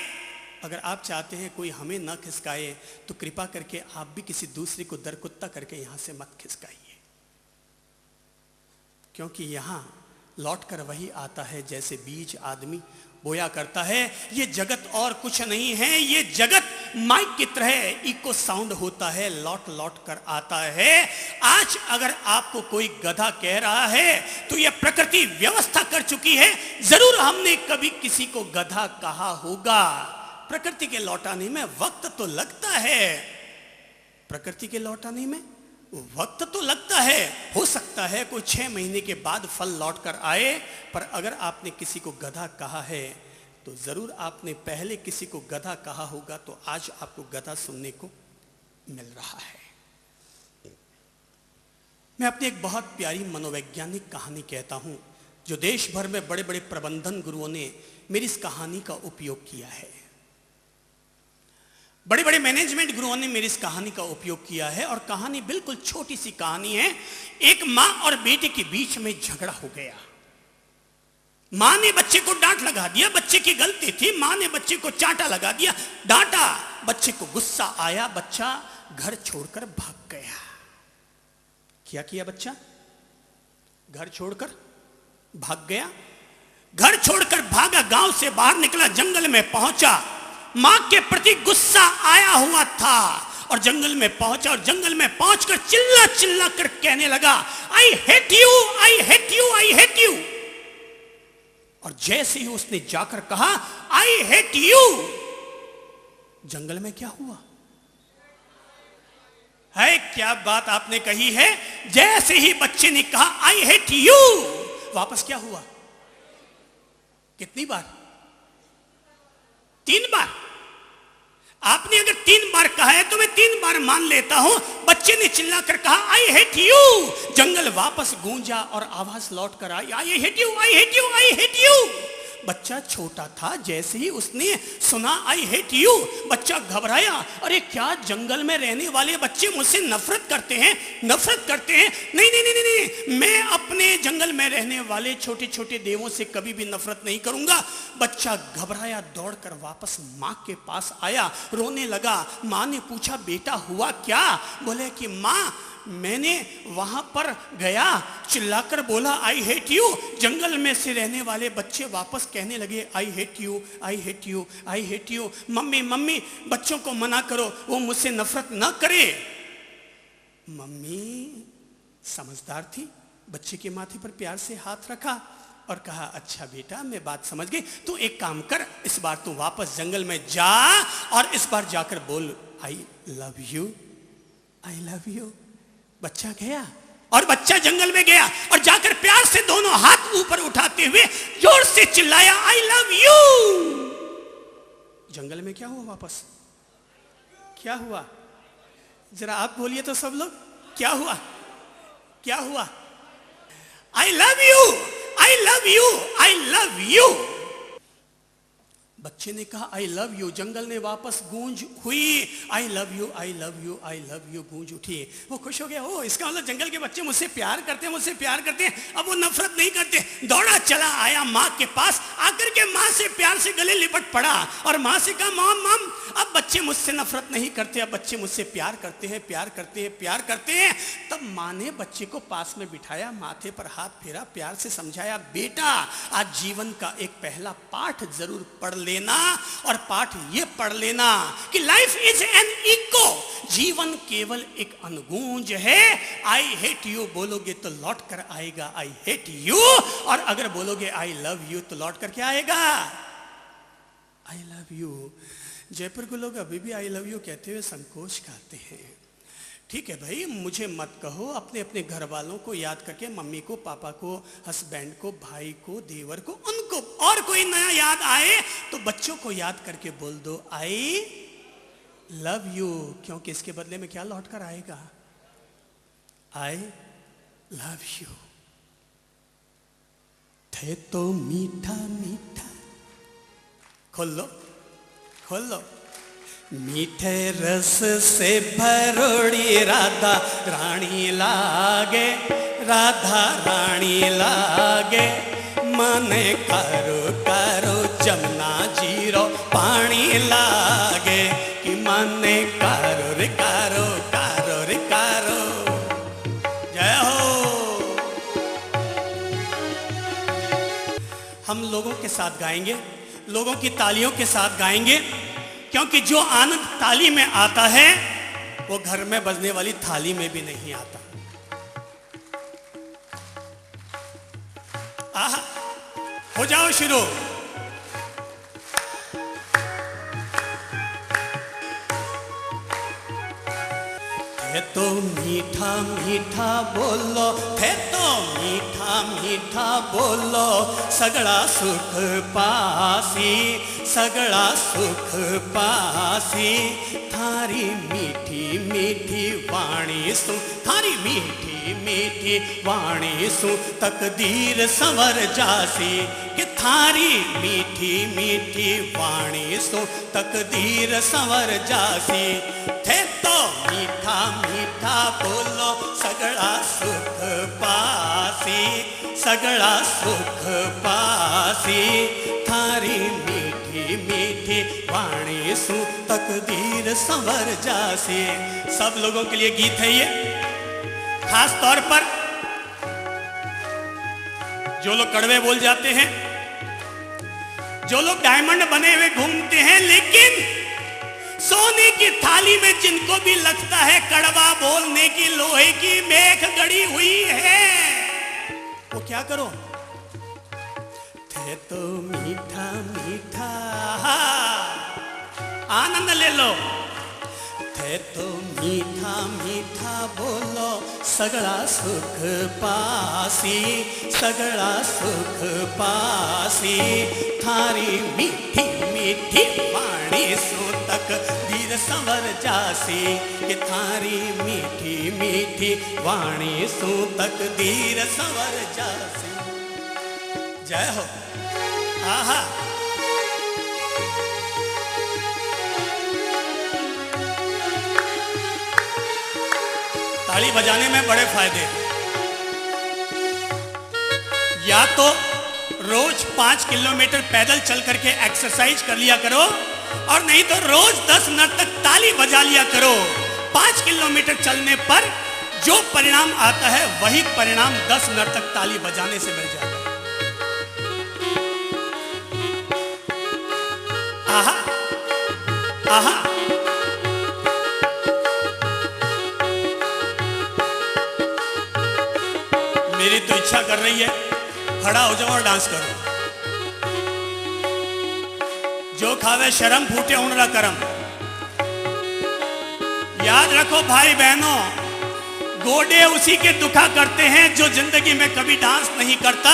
Speaker 1: अगर आप चाहते हैं कोई हमें ना खिसकाए तो कृपा करके आप भी किसी दूसरे को दर कुत्ता करके यहां से मत खिसकाइए, क्योंकि यहां लौट कर वही आता है जैसे बीज आदमी बोया करता है। ये जगत और कुछ नहीं है, ये जगत माइक की तरह इको साउंड होता है, लौट लौट कर आता है। आज अगर आपको कोई गधा कह रहा है तो यह प्रकृति व्यवस्था कर चुकी है। जरूर हमने कभी किसी को गधा कहा होगा। प्रकृति के लौटाने में वक्त तो लगता है, प्रकृति के लौटाने में वक्त तो लगता है। हो सकता है कोई 6 महीने के बाद फल लौट कर आए, पर अगर आपने किसी को गधा कहा है तो जरूर आपने पहले किसी को गधा कहा होगा, तो आज आपको गधा सुनने को मिल रहा है। मैं अपनी एक बहुत प्यारी मनोवैज्ञानिक कहानी कहता हूं, जो देश भर में बड़े बड़े प्रबंधन गुरुओं ने मेरी इस कहानी का उपयोग किया है। बड़े बड़े मैनेजमेंट गुरुओं ने मेरी इस कहानी का उपयोग किया है। और कहानी बिल्कुल छोटी सी कहानी है। एक मां और बेटे के बीच में झगड़ा हो गया। मां ने बच्चे को डांट लगा दिया, बच्चे की गलती थी। मां ने बच्चे को चांटा लगा दिया, डांटा। बच्चे को गुस्सा आया, बच्चा घर छोड़कर भाग गया। क्या किया बच्चा? घर छोड़कर भाग गया। घर छोड़कर भागा, गांव से बाहर निकला, जंगल में पहुंचा। मां के प्रति गुस्सा आया हुआ था और जंगल में पहुंचा, और जंगल में पहुंचकर चिल्ला चिल्ला कर कहने लगा, आई hate you, I hate you, I hate you. और जैसे ही उसने जाकर कहा आई हेट यू, जंगल में क्या हुआ है? क्या बात आपने कही है। जैसे ही बच्चे ने कहा आई हेट यू, वापस क्या हुआ? कितनी बार? 3 बार। आपने अगर 3 बार कहा है तो मैं 3 बार मान लेता हूं। बच्चे ने चिल्लाकर कहा आई हेट यू, जंगल वापस गूंजा और आवाज लौट कर आई, I hate you, I hate you, I hate you. बच्चा छोटा था, जैसे ही उसने सुना आई हेट यू, बच्चा घबराया। अरे क्या जंगल में रहने वाले बच्चे मुझसे नफरत करते हैं, नफरत करते हैं? नहीं नहीं नहीं नहीं, मैं अपने जंगल में रहने वाले छोटे छोटे देवों से कभी भी नफरत नहीं करूंगा। बच्चा घबराया, दौड़कर वापस मां के पास आया, रोने लगा। मां ने पूछा बेटा हुआ क्या? बोले कि मां मैंने वहां पर गया, चिल्लाकर बोला आई हेट यू। जंगल में से रहने वाले बच्चे वापस कहने लगे आई hate you, I hate you, I hate you. Mummy mummy बच्चों को मना करो, वो मुझसे नफरत ना करे। मम्मी समझदार थी, बच्चे के माथे पर प्यार से हाथ रखा और कहा अच्छा बेटा मैं बात समझ गई, तू एक काम कर, इस बार तू वापस जंगल में जा और इस बार जाकर बोल I love you, I love you. बच्चा गया और बच्चा जंगल में गया और जाकर प्यार से दोनों हाथ ऊपर उठाते हुए जोर से चिल्लाया आई लव यू। जंगल में क्या हुआ? वापस क्या हुआ? जरा आप बोलिए तो सब लोग, क्या हुआ? क्या हुआ? I love you, I love you, I love you. बच्चे ने कहा आई लव यू, जंगल में वापस गूंज हुई, I love you, I love you, I love you गूंज उठी। वो खुश हो गया, ओ इसका मतलब जंगल के बच्चे मुझसे प्यार करते हैं, मुझसे प्यार करते हैं, अब वो नफरत नहीं करते। दौड़ा चला आया माँ के पास, आकर के माँ से प्यार से गले लिपट पड़ा और माँ से कहा मॉम मॉम अब बच्चे मुझसे नफरत नहीं करते, अब बच्चे मुझसे प्यार करते हैं, प्यार करते हैं, प्यार करते हैं। तब माँ ने बच्चे को पास में बिठाया, माथे पर हाथ फेरा, प्यार से समझाया बेटा आज जीवन का एक पहला पाठ जरूर पढ़ लेना, और पाठ ये पढ़ लेना कि लाइफ इज एन इको, जीवन केवल एक अनुगूंज है। आई हेट यू बोलोगे तो लौट कर आएगा आई हेट यू, और अगर बोलोगे आई लव यू तो लौट कर क्या आएगा? I love you. जयपुर के लोग अभी भी आई लव यू कहते हुए संकोच करते हैं। ठीक है भाई, मुझे मत कहो, अपने अपने घर वालों को याद करके, मम्मी को, पापा को, हस्बैंड को, भाई को, देवर को, उनको, और कोई नया याद आए तो बच्चों को याद करके बोल दो आई लव यू, क्योंकि इसके बदले में क्या लौट कर आएगा? I love you. थे तो मीठा मीठा, खोल लो खोल लो। मीठे रस से भरोड़ी राधा रानी लागे, राधा रानी लागे, माने कारो कारो जमुना जीरो पानी लागे, कि माने कारो रे कारो, कारो रे कारो। जय हो। हम लोगों के साथ गाएंगे, लोगों की तालियों के साथ गाएंगे, क्योंकि जो आनंद ताली में आता है वो घर में बजने वाली थाली में भी नहीं आता। आहा, हो जाओ शुरू। थे तो मीठा मीठा बोलो, थे तो मीठा मीठा बोलो, सगड़ा सुख पासी, सगड़ा सुख पासी, थारी मीठी मीठी वाणी सु, थारी मीठी मीठी वाणी सु, तकदीर संवर जासी, कि थारी मीठी मीठी वाणी सु, तकदीर संवर जासी। थे तो मीठा मीठा बोलो, सगड़ा सुख पासी, सगड़ा सुख पासी, थारी मीठी मीठी वाणी सु, तकदीर संवर जासी। सब लोगों के लिए गीत है ये, खास तौर पर जो लोग कड़वे बोल जाते हैं, जो लोग डायमंड बने हुए घूमते हैं, लेकिन सोने की थाली में जिनको भी लगता है कड़वा बोलने की लोहे की मेख गड़ी हुई है, वो क्या करो? थे तो मीठा मीठा, आनंद ले लो। थे तो मीठा मीठा बोलो, सगड़ा सुख पासी, सगड़ा सुख पासी, थारी मीठी मीठी वाणी सु, तकदीर संवर जासी, कि थारी मीठी मीठी वाणी सु, तकदीर संवर जासी। जय हो। आहा, ताली बजाने में बड़े फायदे। या तो रोज 5 किलोमीटर पैदल चल करके एक्सरसाइज कर लिया करो, और नहीं तो रोज 10 मिनट तक ताली बजा लिया करो। 5 किलोमीटर चलने पर जो परिणाम आता है वही परिणाम 10 मिनट तक ताली बजाने से मिल जाता है। आहा, आहा, मेरी तो इच्छा कर रही है खड़ा हो जाओ और डांस करो। जो खावे शर्म फूटे उनरा करम। याद रखो भाई बहनों, गोडे उसी के दुखा करते हैं जो जिंदगी में कभी डांस नहीं करता,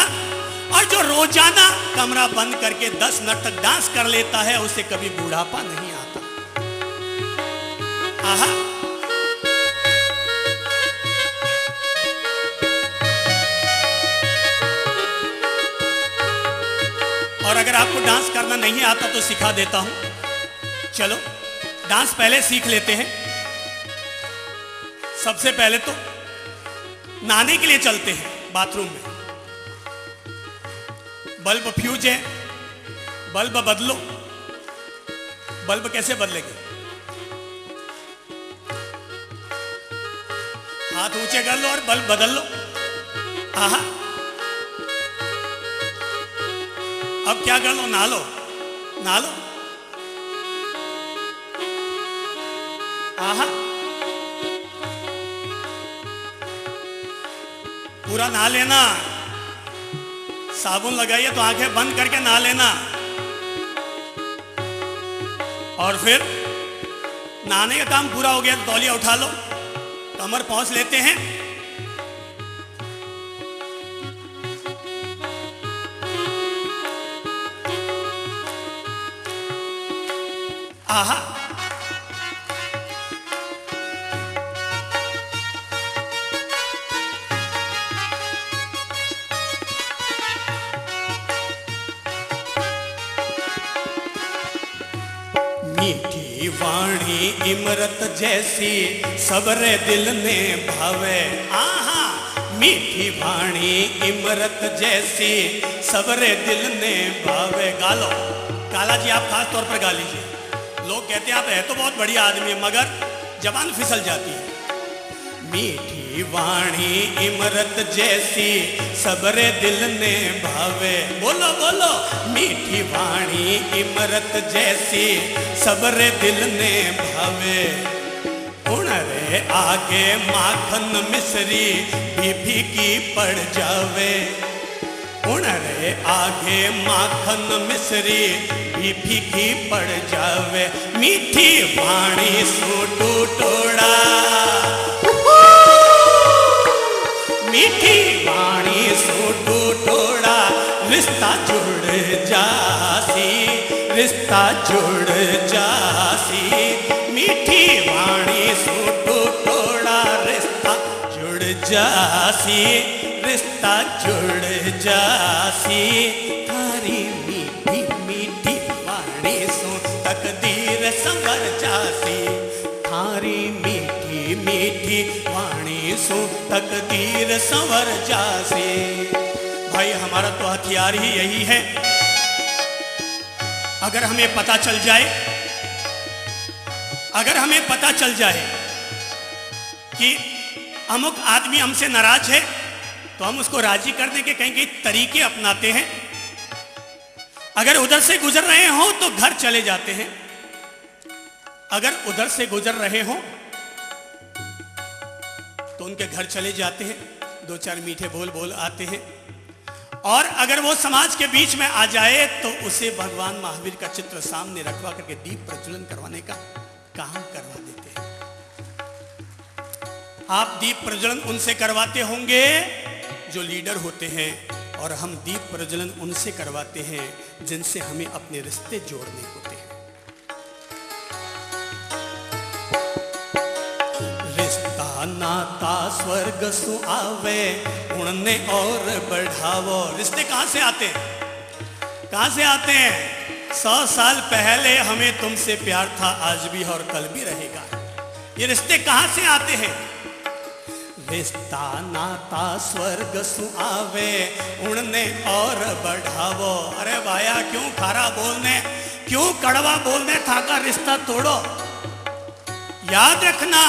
Speaker 1: और जो रोजाना कमरा बंद करके 10 मिनट तक डांस कर लेता है उसे कभी बुढ़ापा नहीं आता। आहा, और अगर आपको डांस करना नहीं आता तो सिखा देता हूं। चलो डांस पहले सीख लेते हैं। सबसे पहले तो नहाने के लिए चलते हैं बाथरूम में। बल्ब फ्यूज है, बल्ब बदलो। बल्ब कैसे बदलेंगे? हाथ ऊंचे कर लो और बल्ब बदल लो। आहा, अब क्या कर लो? नहा लो, नहा लो। आहा, पूरा नहा लेना। साबुन लगाइए तो आंखें बंद करके नहा लेना, और फिर नहाने का काम पूरा हो गया तो तौलिया उठा लो, कमर पहुंच लेते हैं। आहा, मीठी वाणी इमरत जैसी सबरे दिल ने भावे। आहा, मीठी वाणी इमरत जैसी सबरे दिल ने भावे। गालो काला जी, आप खास तौर पर गा लीजिए। लोग कहते हैं आप है तो बहुत बढ़िया आदमी मगर जबान फिसल जाती है। मीठी वाणी इमरत जैसी सबरे दिल ने भावे। बोलो बोलो, मीठी वाणी इमरत जैसी सबरे दिल ने भावे। उनरे आगे माखन मिश्री भी फीकी पड़ जावे। उनरे आगे माखन मिश्री भी फीकी पड़ जावे। मीठी वाणी सूटू टोड़ा, मीठी वाणी सूटू टोड़ा, रिश्ता जुड़ जासी, रिश्ता जुड़ जासी। मीठी वाणी सूटू टोड़ा, रिश्ता जुड़ जासी, रिश्ता जुड़ जासी। थारी मीठी मीठी वाणी सो तकदीर संवर जासी। थारी मीठी मीठी वाणी सो तकदीर संवर जासी। भाई हमारा तो हथियार ही यही है। अगर हमें पता चल जाए, अगर हमें पता चल जाए कि अमुक आदमी हमसे नाराज है तो हम उसको राजी करने के कहीं कहीं तरीके अपनाते हैं। अगर उधर से गुजर रहे हो तो घर चले जाते हैं। अगर उधर से गुजर रहे हो तो उनके घर चले जाते हैं, दो चार मीठे बोल बोल आते हैं। और अगर वो समाज के बीच में आ जाए तो उसे भगवान महावीर का चित्र सामने रखवा करके दीप प्रज्वलन करवाने का काम करवा देते हैं। आप दीप प्रज्वलन उनसे करवाते होंगे जो लीडर होते हैं, और हम दीप प्रज्वलन उनसे करवाते हैं जिनसे हमें अपने रिश्ते जोड़ने होते हैं। रिश्ता नाता स्वर्ग सु आवे, उड़ने और बढ़ावो। रिश्ते कहां से आते हैं? कहां से आते हैं? 100 साल पहले हमें तुमसे प्यार था, आज भी और कल भी रहेगा। ये रिश्ते कहां से आते हैं? रिश्ता नाता स्वर्ग सु आवे, उड़ने और बढ़ावो। अरे भाया क्यों खारा बोलने, क्यों कड़वा बोलने था का रिश्ता तोड़ो। याद रखना,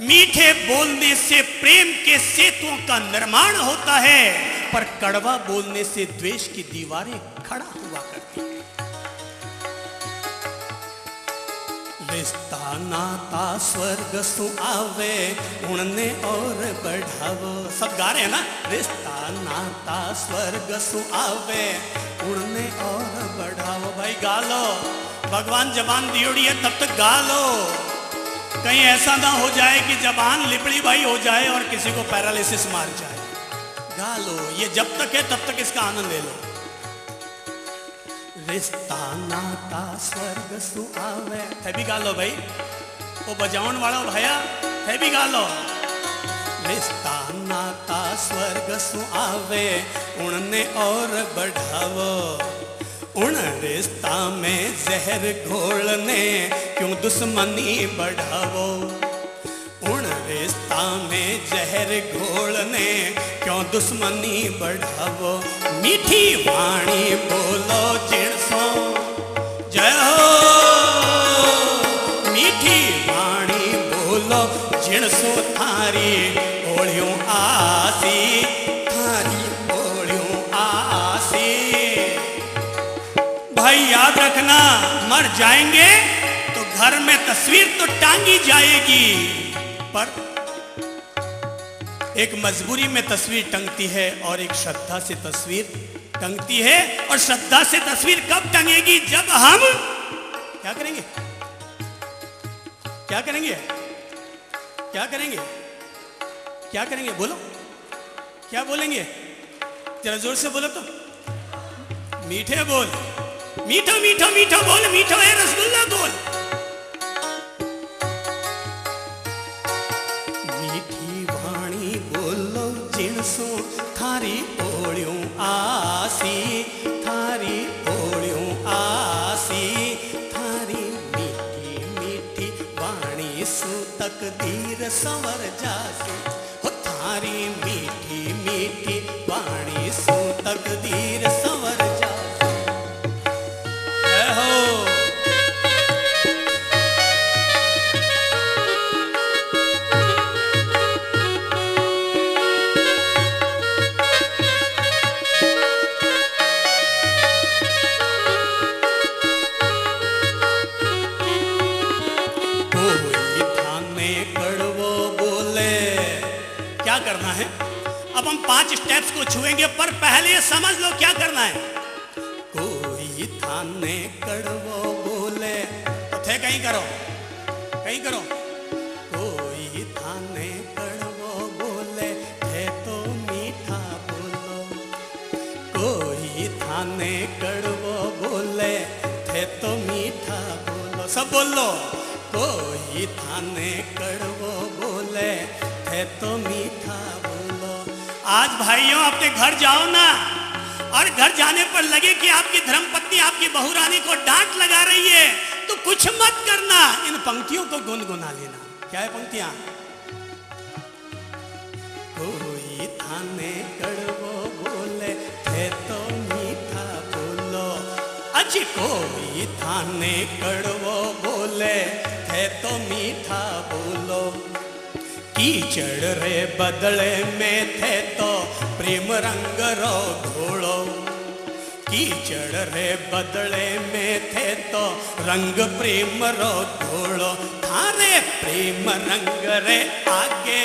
Speaker 1: मीठे बोलने से प्रेम के सेतुओं का निर्माण होता है, पर कड़वा बोलने से द्वेष की दीवारें खड़ा हुआ करती हैं। रिश्ता नाता स्वर्ग सु आवे, उड़ने और बढ़ावो। सब गा रहे हैं ना? रिश्ता नाता स्वर्ग सु आवे, उड़ने और बढ़ावो। भाई गा लो, भगवान जबान दियोड़ी है तब तक गा लो। कहीं ऐसा ना हो जाए कि जबान लिपड़ी भाई हो जाए और किसी को पैरालिसिस मार जाए। गा लो, ये जब तक है तब तक इसका आनंद ले लो। रिश्ता नाता स्वर्ग सु आवे, थे भी गा लो भाई, वो बजाउन वाला भैया थे भी गा लो। रिश्ता नाता स्वर्ग सु आवे, उड़ने और बढ़ावो। उन रिश्ता में जहर घोलने क्यों दुश्मनी बढ़ावो। उन रिश्ता में जहर घोलने क्यों दुश्मनी बढ़ावो। मीठी वाणी बोलो जिणसो जय हो, मीठी वाणी बोलो जिणसो थारी ओलियों आसी, थारी ओलियों आसी। भाई याद रखना, मर जाएंगे तो घर में तस्वीर तो टांगी जाएगी, पर एक मजबूरी में तस्वीर टंगती है और एक श्रद्धा से तस्वीर टंगती है। और श्रद्धा से तस्वीर कब टंगेगी? जब हम क्या करेंगे? क्या करेंगे? क्या करेंगे? क्या करेंगे? बोलो, क्या बोलेंगे? जरा जोर से बोलो तो। मीठे बोल, मीठा मीठा मीठा बोल, मीठा है रसगुल्ला बोल। मीठी वाणी बोलो जिणसो थारी ओलियों आसी, थारी ओलियों आसी। धीर संवर जासी, हो थारी मीठी मीठी वाणी सु तकदीर संवर जासी। जय हो। क्या करना है? अब हम 5 स्टेप्स को छुएंगे, पर पहले समझ लो क्या करना है। कोई थाने कड़वो बोले, थे कहीं करो, कहीं करो। कोई थाने कड़वो बोले, थे तो मीठा बोलो। कोई थाने कड़वो बोले, थे तो मीठा बोलो। सब बोल लो। कोई थाने कड़वो बोले, थे तो मीठा बोलो। आज भाइयों अपने घर जाओ ना, और घर जाने पर लगे कि आपकी धर्मपत्नी आपकी बहुरानी को डांट लगा रही है, तो कुछ मत करना, इन पंक्तियों को गुनगुना लेना। क्या है पंक्तियां? कोई थाने कड़वो बोले, थे तो मीठा बोलो। अच्छी कोई थाने कड़वो बोले, थे तो मीठा बोलो। कीचड़ रे बदले में थे तो प्रेम रंग रो घोड़ो। कीचड़ रे बदले में थे तो रंग प्रेम रो घोड़ो। थारे प्रेम रंग रे आगे,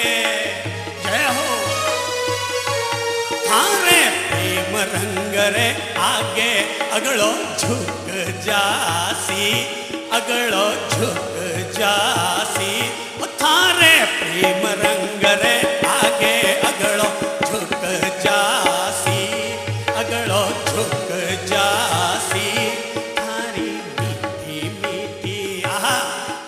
Speaker 1: जय हो। थारे प्रेम रंग रे आगे, अगड़ो झुक जासी, अगड़ो झुक जासी। थारे प्रेम रंग रे आगे, अगड़ो झुक जासी, अगड़ो झुक जासी। थारी मीठी मीठी, आहा,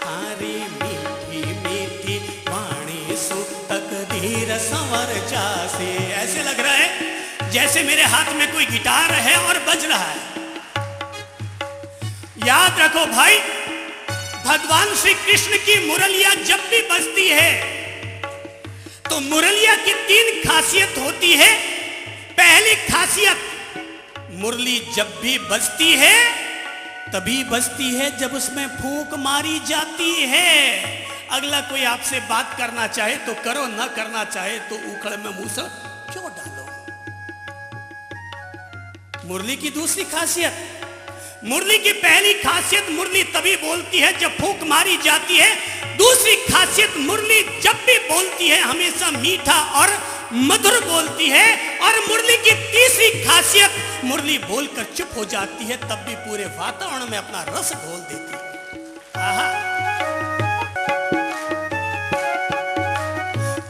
Speaker 1: थारी मीठी मीठी वाणी सु तकदीर संवर जासी। ऐसे लग रहा है जैसे मेरे हाथ में कोई गिटार है और बज रहा है। याद रखो भाई, भगवान श्री कृष्ण की मुरलिया जब भी बजती है तो मुरलिया की 3 खासियत होती है। पहली खासियत, मुरली जब भी बजती है तभी बजती है जब उसमें फूंक मारी जाती है। अगला कोई आपसे बात करना चाहे तो करो, ना करना चाहे तो उखड़ में मुंह से क्यों डालो। मुरली की दूसरी खासियत, मुरली की पहली खासियत, मुरली तभी बोलती है जब फूंक मारी जाती है। दूसरी खासियत, मुरली जब भी बोलती है हमेशा मीठा और मधुर बोलती है। और मुरली की तीसरी खासियत, मुरली बोलकर चुप हो जाती है तब भी पूरे वातावरण में अपना रस घोल देती है। आहा।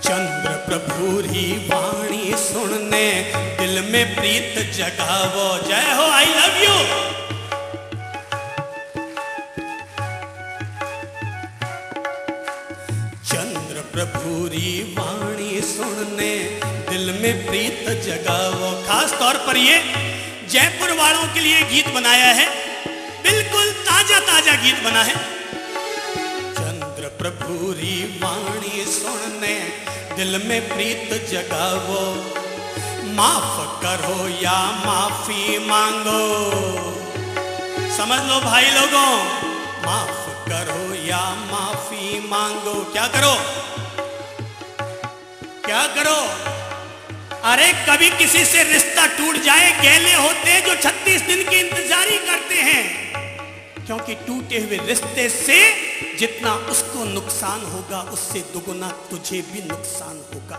Speaker 1: चंद्र प्रभुरी वाणी सुनने, दिल में प्रीत जगावो। जय हो, आई लव यू। प्रभुरी वाणी सुनने, दिल में प्रीत जगावो। खास तौर पर ये जयपुर वालों के लिए गीत बनाया है, बिल्कुल ताजा ताजा गीत बना है। चंद्र प्रभुरी वाणी सुनने, दिल में प्रीत जगावो। माफ करो या माफी मांगो। समझ लो भाई लोगों, माफ करो या माफी मांगो। क्या करो, क्या करो? अरे कभी किसी से रिश्ता टूट जाए, गैले होते हैं जो 36 दिन की इंतजारी करते हैं, क्योंकि टूटे हुए रिश्ते से जितना उसको नुकसान होगा उससे दुगुना तुझे भी नुकसान होगा।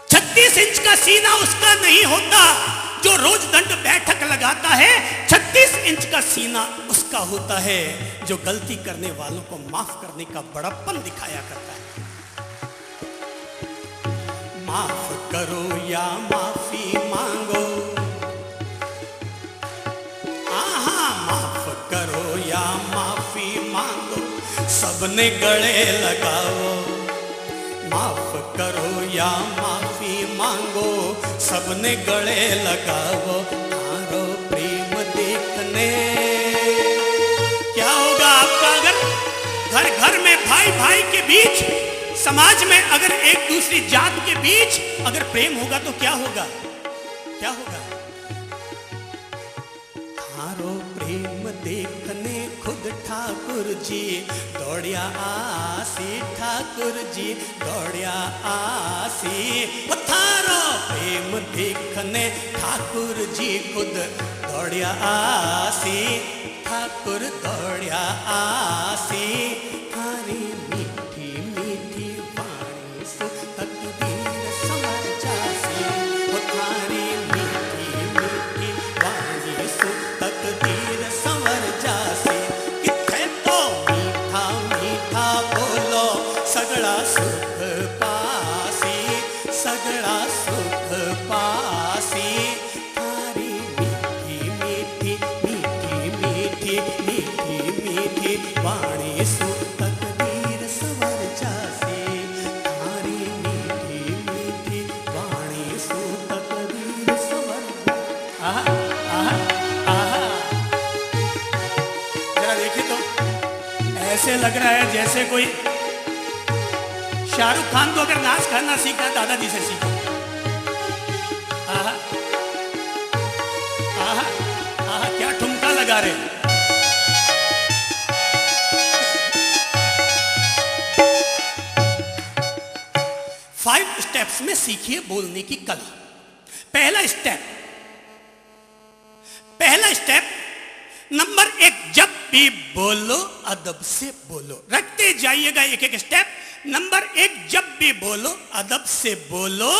Speaker 1: 36 इंच का सीना उसका नहीं होता जो रोज दंड बैठक लगाता है। 36 इंच का सीना उसका होता है जो गलती करने वालों को माफ करने का बड़प्पन दिखाया करता है। माफ करो या माफी मांगो। आहा, माफ करो या माफी मांगो। सबने गले लगाओ। माफ करो या माफी मांगो। सबने गले लगाओ। तारो प्रेम देखने क्या होगा आपका अगर घर घर में, भाई भाई के बीच, समाज में अगर एक दूसरी जात के बीच अगर प्रेम होगा तो क्या होगा? क्या होगा? हारो प्रेम देखने खुद ठाकुर जी दौड़िया आसी, ठाकुर जी दौड़िया आसी। थारो प्रेम देखने ठाकुर जी खुद दौड़िया आसी, ठाकुर दौड़िया आसी। थारी मीठी मीठी वाणी सु तकदीर संवर जासी। थारी मीठी मीठी वाणी सु तकदीर संवर जासी। किथे तो मीठा मीठा बोलो सगड़ा सुख पासी, सगड़ा सुख पासी। थारी मीठी मीठी मीठी मीठी मीठी मीठी वाणी सु तकदीर संवर जासी। थारी मीठी मीठी वाणी सु तकदीर संवर। आहा आहा आहा, जरा देखिए तो ऐसे लग रहा है जैसे कोई शाहरुख खान को अगर नाच करना सीखना दादाजी से सीखो। आहा आहा आहा, क्या ठुमका लगा रहे हैं। फाइव स्टेप्स में सीखिए बोलने की कला। पहला स्टेप, पहला स्टेप नंबर 1, जब भी बोलो अदब से बोलो। रखते जाइएगा एक एक स्टेप। नंबर 1, जब भी बोलो अदब से बोलो।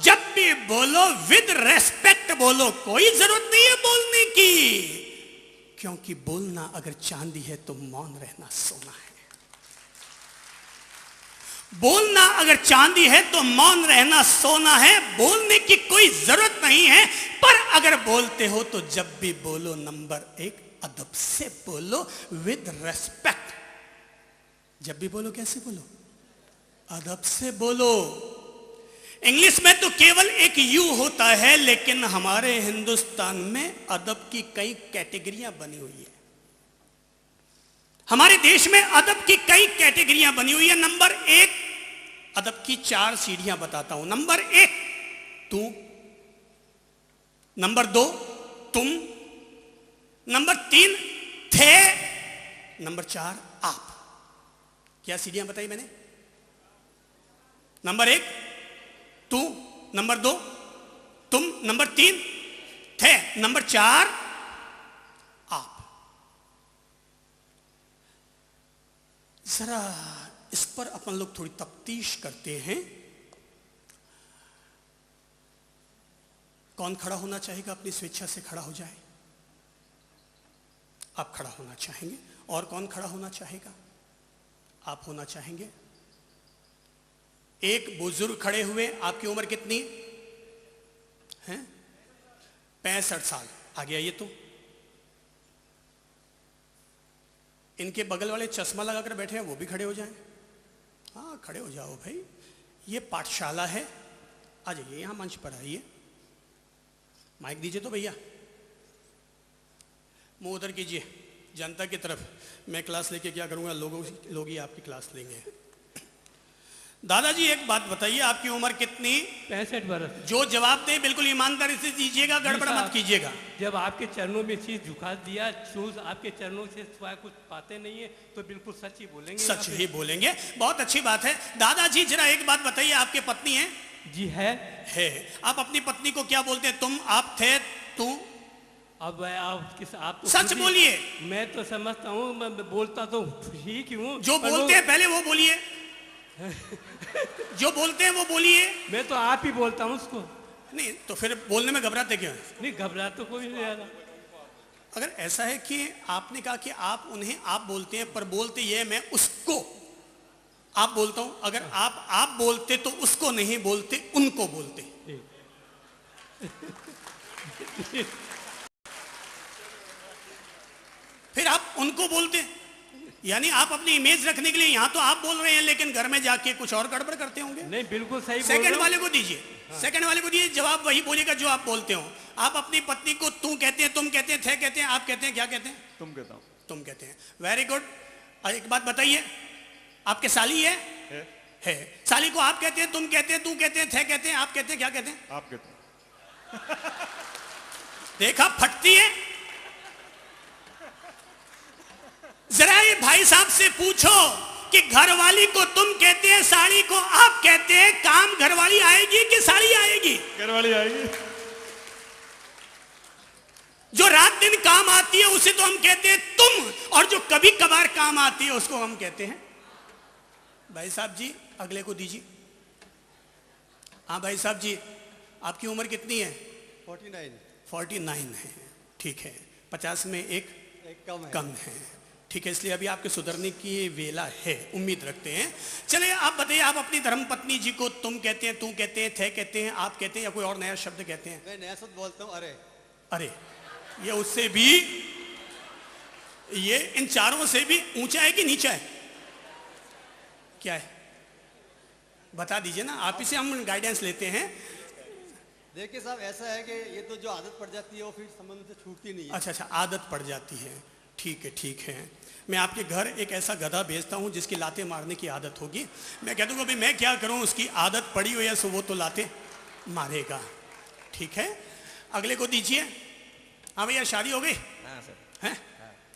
Speaker 1: जब भी बोलो विद रेस्पेक्ट बोलो। कोई जरूरत नहीं है बोलने की, क्योंकि बोलना अगर चांदी है तो मौन रहना सोना है। बोलना अगर चांदी है तो मौन रहना सोना है। बोलने की कोई जरूरत नहीं है, पर अगर बोलते हो तो जब भी बोलो नंबर 1 अदब से बोलो, विद रेस्पेक्ट। जब भी बोलो कैसे बोलो? अदब से बोलो। इंग्लिश में तो केवल एक यू होता है, लेकिन हमारे हिंदुस्तान में अदब की कई कैटेगरियां बनी हुई है। हमारे देश में अदब की कई कैटेगरियां बनी हुई है। नंबर 1, अदब की 4 सीढ़ियां बताता हूं। नंबर 1 तू, नंबर 2 तुम, नंबर 3 थे, नंबर 4 आप। क्या सीढ़ियां बताई मैंने? नंबर 1 तू, नंबर 2 तुम, नंबर 3 थे, नंबर 4 आप। जरा इस पर अपन लोग थोड़ी तफ्तीश करते हैं। कौन खड़ा होना चाहेगा? अपनी स्वेच्छा से खड़ा हो जाए। आप खड़ा होना चाहेंगे। और कौन खड़ा होना चाहेगा? आप होना चाहेंगे। एक बुजुर्ग खड़े हुए। आपकी उम्र कितनी है? 65 साल। आगे आइए तो। इनके बगल वाले चश्मा लगाकर बैठे हैं, वो भी खड़े हो जाएं। हाँ, खड़े हो जाओ भाई। ये पाठशाला है। आ जाइए यहां मंच पर आइए। माइक दीजिए तो भैया। मुंह उधर कीजिए जनता की तरफ। मैं क्लास लेके क्या करूंगा? लोग ही आपकी क्लास लेंगे। दादाजी एक बात बताइए, आपकी उम्र कितनी?
Speaker 2: 65 वर्ष।
Speaker 1: जो जवाब दें बिल्कुल ईमानदारी से दीजिएगा, गड़बड़ मत कीजिएगा।
Speaker 2: जब आपके चरणों में चीज झुका दिया, चूज आपके चरणों से सिवाय कुछ पाते नहीं है, तो बिल्कुल सच ही बोलेंगे।
Speaker 1: सच ही बोलेंगे। बहुत अच्छी बात है। दादाजी जरा एक बात बताइए, आपकी पत्नी है?
Speaker 2: जी है।
Speaker 1: आप अपनी पत्नी को क्या बोलते हैं? तुम, आप, थे, तू।
Speaker 2: अब आप तो
Speaker 1: सच बोलिए।
Speaker 2: मैं तो समझता हूँ, मैं बोलता तो ठीक हूँ।
Speaker 1: जो बोलते हैं पहले वो बोलिए। जो बोलते हैं वो बोलिए।
Speaker 2: मैं तो आप ही बोलता हूँ उसको।
Speaker 1: नहीं तो फिर बोलने में घबराते क्यों?
Speaker 2: नहीं, घबरा तो कोई नहीं आ रहा।
Speaker 1: अगर ऐसा है कि आपने कहा कि आप उन्हें आप बोलते हैं, पर बोलते ये मैं उसको आप बोलता हूं। अगर आप बोलते तो उसको नहीं बोलते, उनको बोलते। फिर आप उनको बोलते, यानी आप अपनी इमेज रखने के लिए यहां तो आप बोल रहे हैं, लेकिन घर में जाके कुछ और गड़बड़ करते होंगे।
Speaker 2: नहीं, बिल्कुल सही।
Speaker 1: सेकंड वाले को दीजिए। सेकंड वाले को दीजिए, जवाब वही बोलेगा जो आप बोलते हो। आप अपनी पत्नी को तू कहते हैं, तुम कहते हैं, थे कहते हैं, आप कहते हैं, क्या कहते हैं?
Speaker 3: तुम कहता हूं।
Speaker 1: तुम कहते हैं। Very good. एक बात बताइए, आपके साली है? है। साली को आप कहते हैं, तुम कहते हैं, तू कहते हैं, थे कहते हैं, आप कहते हैं, क्या कहते हैं?
Speaker 3: आप कहते हैं।
Speaker 1: देखा, फटती है। जरा ये भाई साहब से पूछो कि घरवाली को तुम कहते हैं, साड़ी को आप कहते हैं, काम घरवाली आएगी कि साड़ी आएगी?
Speaker 3: घरवाली आएगी।
Speaker 1: जो रात दिन काम आती है उसे तो हम कहते हैं तुम, और जो कभी कभार काम आती है उसको हम कहते हैं। भाई साहब जी अगले को दीजिए। हाँ भाई साहब जी, आपकी उम्र कितनी है? 49 है। ठीक है, 50 में एक कम है। ठीक है, इसलिए अभी आपके सुधरने की वेला है, उम्मीद रखते हैं। चलिए आप बताइए, आप अपनी धर्मपत्नी जी को तुम कहते हैं, तू कहते हैं, थे कहते हैं, आप कहते हैं, या कोई और नया शब्द कहते हैं?
Speaker 4: मैं नया शब्द बोलता हूँ, अरे।
Speaker 1: अरे, ये उससे भी, ये इन चारों से भी ऊंचा है कि नीचा है? क्या है बता दीजिए ना, आप इसे हम गाइडेंस लेते हैं।
Speaker 4: देखिए साहब, ऐसा है कि ये तो जो आदत पड़ जाती है वो फिर संबंध से छूटती नहीं है।
Speaker 1: अच्छा, आदत पड़ जाती है। ठीक है, ठीक है। मैं आपके घर एक ऐसा गधा भेजता हूं जिसकी लाते मारने की आदत होगी। मैं कह दूंगा भाई मैं क्या करूं, उसकी आदत पड़ी हो या सो वो तो लाते मारेगा। ठीक है, अगले को दीजिए। हाँ भैया, शादी हो गई?
Speaker 5: हाँ सर।
Speaker 1: हैं?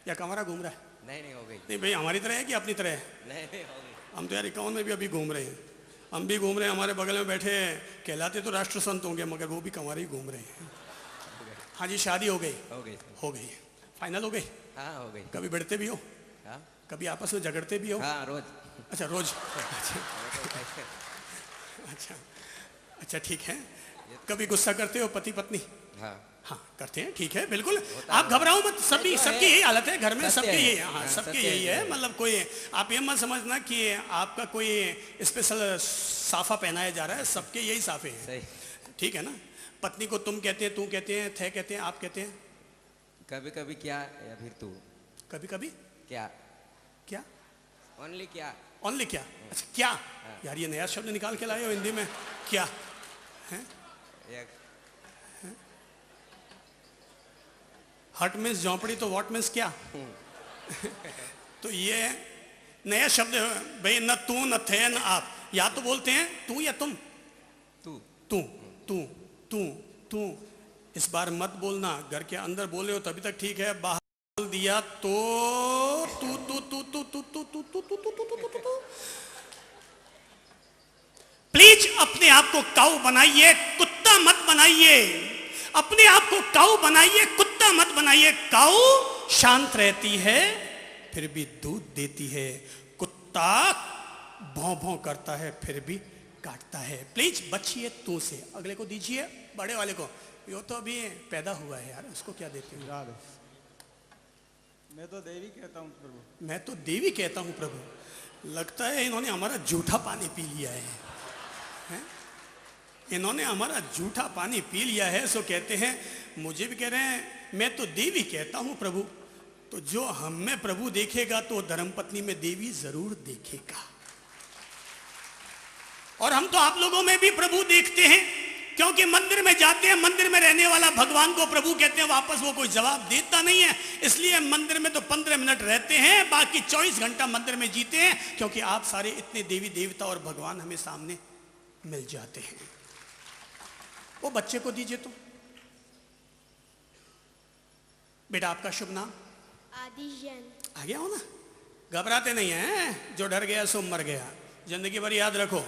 Speaker 1: या कमरा घूम रहा है?
Speaker 5: नहीं हो गई।
Speaker 1: नहीं भाई, हमारी तरह है कि अपनी तरह है?
Speaker 5: नहीं हो गई।
Speaker 1: हम तो यार 51 में भी अभी घूम रहे हैं। हम भी घूम रहे हैं, हमारे बगल में बैठे हैं, कहलाते तो राष्ट्र संत होंगे मगर वो भी कंवारे ही घूम रहे हैं। हाँ जी, शादी हो गई?
Speaker 5: हो गई।
Speaker 1: हो गई। फाइनल हो गई?
Speaker 5: हाँ हो गई।
Speaker 1: कभी बढ़ते भी हो?
Speaker 5: हाँ।
Speaker 1: कभी आपस में झगड़ते भी हो?
Speaker 5: हाँ रोज।
Speaker 1: अच्छा, रोज। अच्छा अच्छा, ठीक है। कभी गुस्सा करते हो पति पत्नी?
Speaker 5: हाँ
Speaker 1: हाँ करते हैं। ठीक है, बिल्कुल आप घबराओ मत, सबकी सबकी यही हालत है घर में, सबके यही है। हाँ, सबके यही है। मतलब कोई आप ये मत समझना कि आपका कोई स्पेशल साफा पहनाया जा रहा है, सबके यही साफे हैं।
Speaker 5: सही।
Speaker 1: ठीक है ना। पत्नी को तुम कहते हैं, तू कहते हैं, थे कहते हैं, आप कहते हैं?
Speaker 5: कभी कभी क्या या फिर तू।
Speaker 1: कभी कभी
Speaker 5: क्या?
Speaker 1: क्या?
Speaker 5: ओनली क्या?
Speaker 1: ओनली क्या? अच्छा, क्या? यार ये नया शब्द निकाल के लाए हो हिंदी में, क्या है? हट मीन्स झोंपड़ी, तो व्हाट मीन्स क्या? तो ये नया शब्द है भाई, न तू न थे न आप, या तो बोलते हैं तू या तुम।
Speaker 5: तू
Speaker 1: तू तू तू तू। इस बार मत बोलना, घर के अंदर बोले हो तभी तक ठीक है, बाहर बोल दिया तो तू तू तू तू तू तू तू तू तू तू तू तू तू। प्लीज अपने आप को काऊ बनाइए, कुत्ता मत बनाइए। अपने आप को काऊ बनाइए, कुत्ता मत बनाइए। काऊ शांत रहती है फिर भी दूध देती है, कुत्ता भौं भौं करता है फिर भी काटता है। प्लीज बचिए तू से। अगले को दीजिए, बड़े वाले को। यो तो अभी पैदा हुआ है यार, उसको क्या देते हैं?
Speaker 4: मैं तो देवी कहता हूँ प्रभु।
Speaker 1: मैं तो देवी कहता हूँ प्रभु। लगता है इन्होंने हमारा जूठा पानी पी लिया है? इन्होंने हमारा जूठा पानी पी लिया है। सो कहते हैं, मुझे भी कह रहे हैं मैं तो देवी कहता हूं प्रभु। तो जो हम में प्रभु देखेगा तो धर्मपत्नी में देवी जरूर देखेगा। और हम तो आप लोगों में भी प्रभु देखते हैं, क्योंकि मंदिर में जाते हैं, मंदिर में रहने वाला भगवान को प्रभु कहते हैं, वापस वो कोई जवाब देता नहीं है। इसलिए मंदिर में तो 15 मिनट रहते हैं, बाकी 24 घंटा मंदिर में जीते हैं, क्योंकि आप सारे इतने देवी देवता और भगवान हमें सामने मिल जाते हैं। वो बच्चे को दीजिए तो। बेटा आपका शुभ नाम?
Speaker 6: आदिश जैन।
Speaker 1: आ गया हो ना, घबराते नहीं हैं। जो डर गया सो मर गया। जिंदगी भर याद रखो,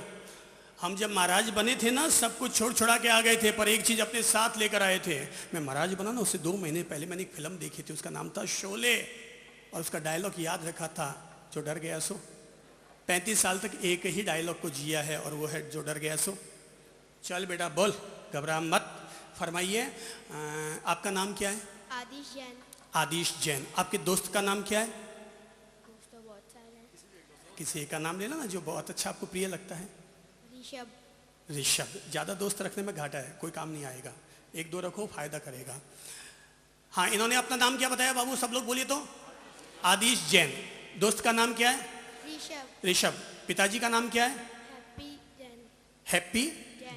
Speaker 1: हम जब महाराज बने थे ना, सब कुछ छोड़ छोड़ा के आ गए थे, पर एक चीज अपने साथ लेकर आए थे। मैं महाराज बना ना, उससे 2 महीने पहले मैंने एक फिल्म देखी थी, उसका नाम था शोले, और उसका डायलॉग याद रखा था, जो डर गया सो। 35 साल तक एक ही डायलॉग को जिया है, और वो है जो डर गया सो। चल बेटा बोल, घबरा मत। फरमाइए, आपका नाम क्या है?
Speaker 6: आदिश जैन।
Speaker 1: आदिश जैन। आपके दोस्त का नाम क्या है?
Speaker 6: दोस्त तो बहुत सारे हैं।
Speaker 1: किसी एक का नाम लेना ना जो बहुत अच्छा आपको प्रिय लगता है।
Speaker 6: ऋषभ।
Speaker 1: ऋषभ। ज्यादा दोस्त रखने में घाटा है, कोई काम नहीं आएगा। 1-2 रखो, फायदा करेगा। हाँ, इन्होंने अपना नाम क्या बताया बाबू? सब लोग बोलिए तो। आदिश जैन। दोस्त का नाम क्या है?
Speaker 6: ऋषभ।
Speaker 1: ऋषभ। पिताजी का नाम क्या है?
Speaker 6: हैप्पी जैन।
Speaker 1: हैप्पी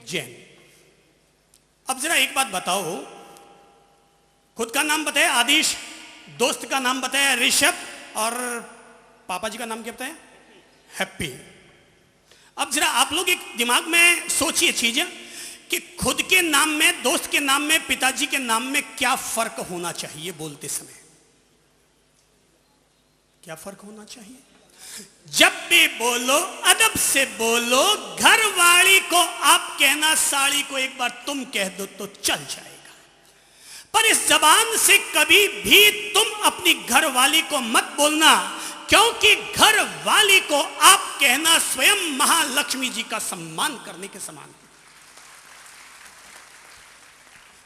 Speaker 1: जैन। अब जरा एक बात बताओ, खुद का नाम बताया आदिश, दोस्त का नाम बताया ऋषभ, और पापा जी का नाम क्या बताया? हैप्पी। अब जरा आप लोग एक दिमाग में सोचिए चीजें कि खुद के नाम में, दोस्त के नाम में, पिताजी के नाम में क्या फर्क होना चाहिए बोलते समय? क्या फर्क होना चाहिए? जब भी बोलो अदब से बोलो, घर वाली को आप कहना, साड़ी को एक बार तुम कह दो तो चल जाएगा, पर इस जबान से कभी भी तुम अपनी घर वाली को मत बोलना, क्योंकि घर वाली को आप कहना स्वयं महालक्ष्मी जी का सम्मान करने के समान है।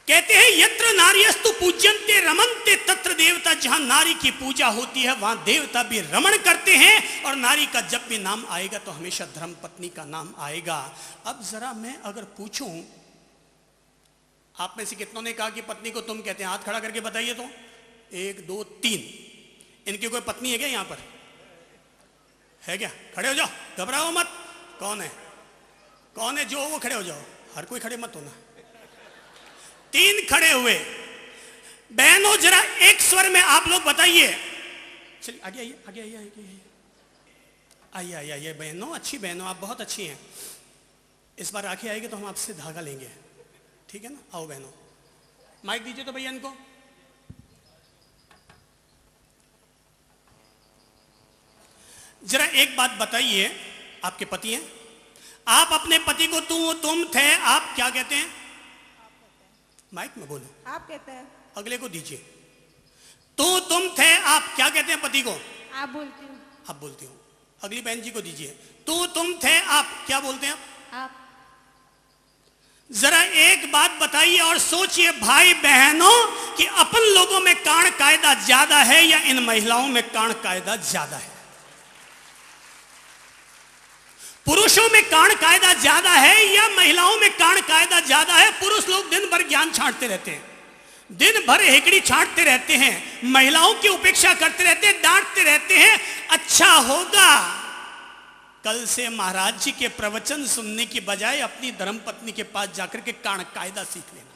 Speaker 1: कहते हैं यत्र नार्यस्तु पूज्यन्ते रमन्ते तत्र देवता, जहां नारी की पूजा होती है वहां देवता भी रमण करते हैं, और नारी का जब भी नाम आएगा तो हमेशा धर्म पत्नी का नाम आएगा। अब जरा मैं अगर पूछूं, आप में से कितनों ने कहा कि पत्नी को तुम कहते हैं? हाथ खड़ा करके बताइए तो। 1 2 3। इनकी कोई पत्नी है क्या यहां पर? है क्या? खड़े हो जाओ, घबराओ मत। कौन है? कौन है? जो वो खड़े हो जाओ, हर कोई खड़े मत होना। 3 खड़े हुए। बहनों जरा एक स्वर में आप लोग बताइए। चलिए आगे आइए, आगे आइए, आइए आइए आइए बहनों, अच्छी बहनों, आप बहुत अच्छी हैं। इस बार राखी आएगी तो हम आपसे धागा लेंगे, ठीक है ना? आओ बहनों, माइक दीजिए तो भैया इनको। जरा एक बात बताइए, आपके पति हैं, आप अपने पति को तू तुम थे आप क्या कहते हैं? माइक में बोलो।
Speaker 7: आप कहते हैं।
Speaker 1: अगले को दीजिए। तू तुम थे आप क्या कहते हैं पति को?
Speaker 7: आप बोलती हूँ।
Speaker 1: आप बोलती हो। अगली बहन जी को दीजिए। तू तुम थे आप क्या बोलते हैं?
Speaker 7: आप।
Speaker 1: जरा एक बात बताइए और सोचिए भाई बहनों कि अपन लोगों में कान कायदा ज्यादा है या इन महिलाओं में कान कायदा ज्यादा है? पुरुषों में कान कायदा ज्यादा है या महिलाओं में कान कायदा ज्यादा है? पुरुष लोग दिन भर ज्ञान छांटते रहते हैं, दिन भर हेकड़ी छांटते रहते हैं, महिलाओं की उपेक्षा करते रहते हैं, डांटते रहते हैं। अच्छा होगा कल से महाराज जी के प्रवचन सुनने की बजाय अपनी धर्मपत्नी के पास जाकर के कान कायदा सीख लेना,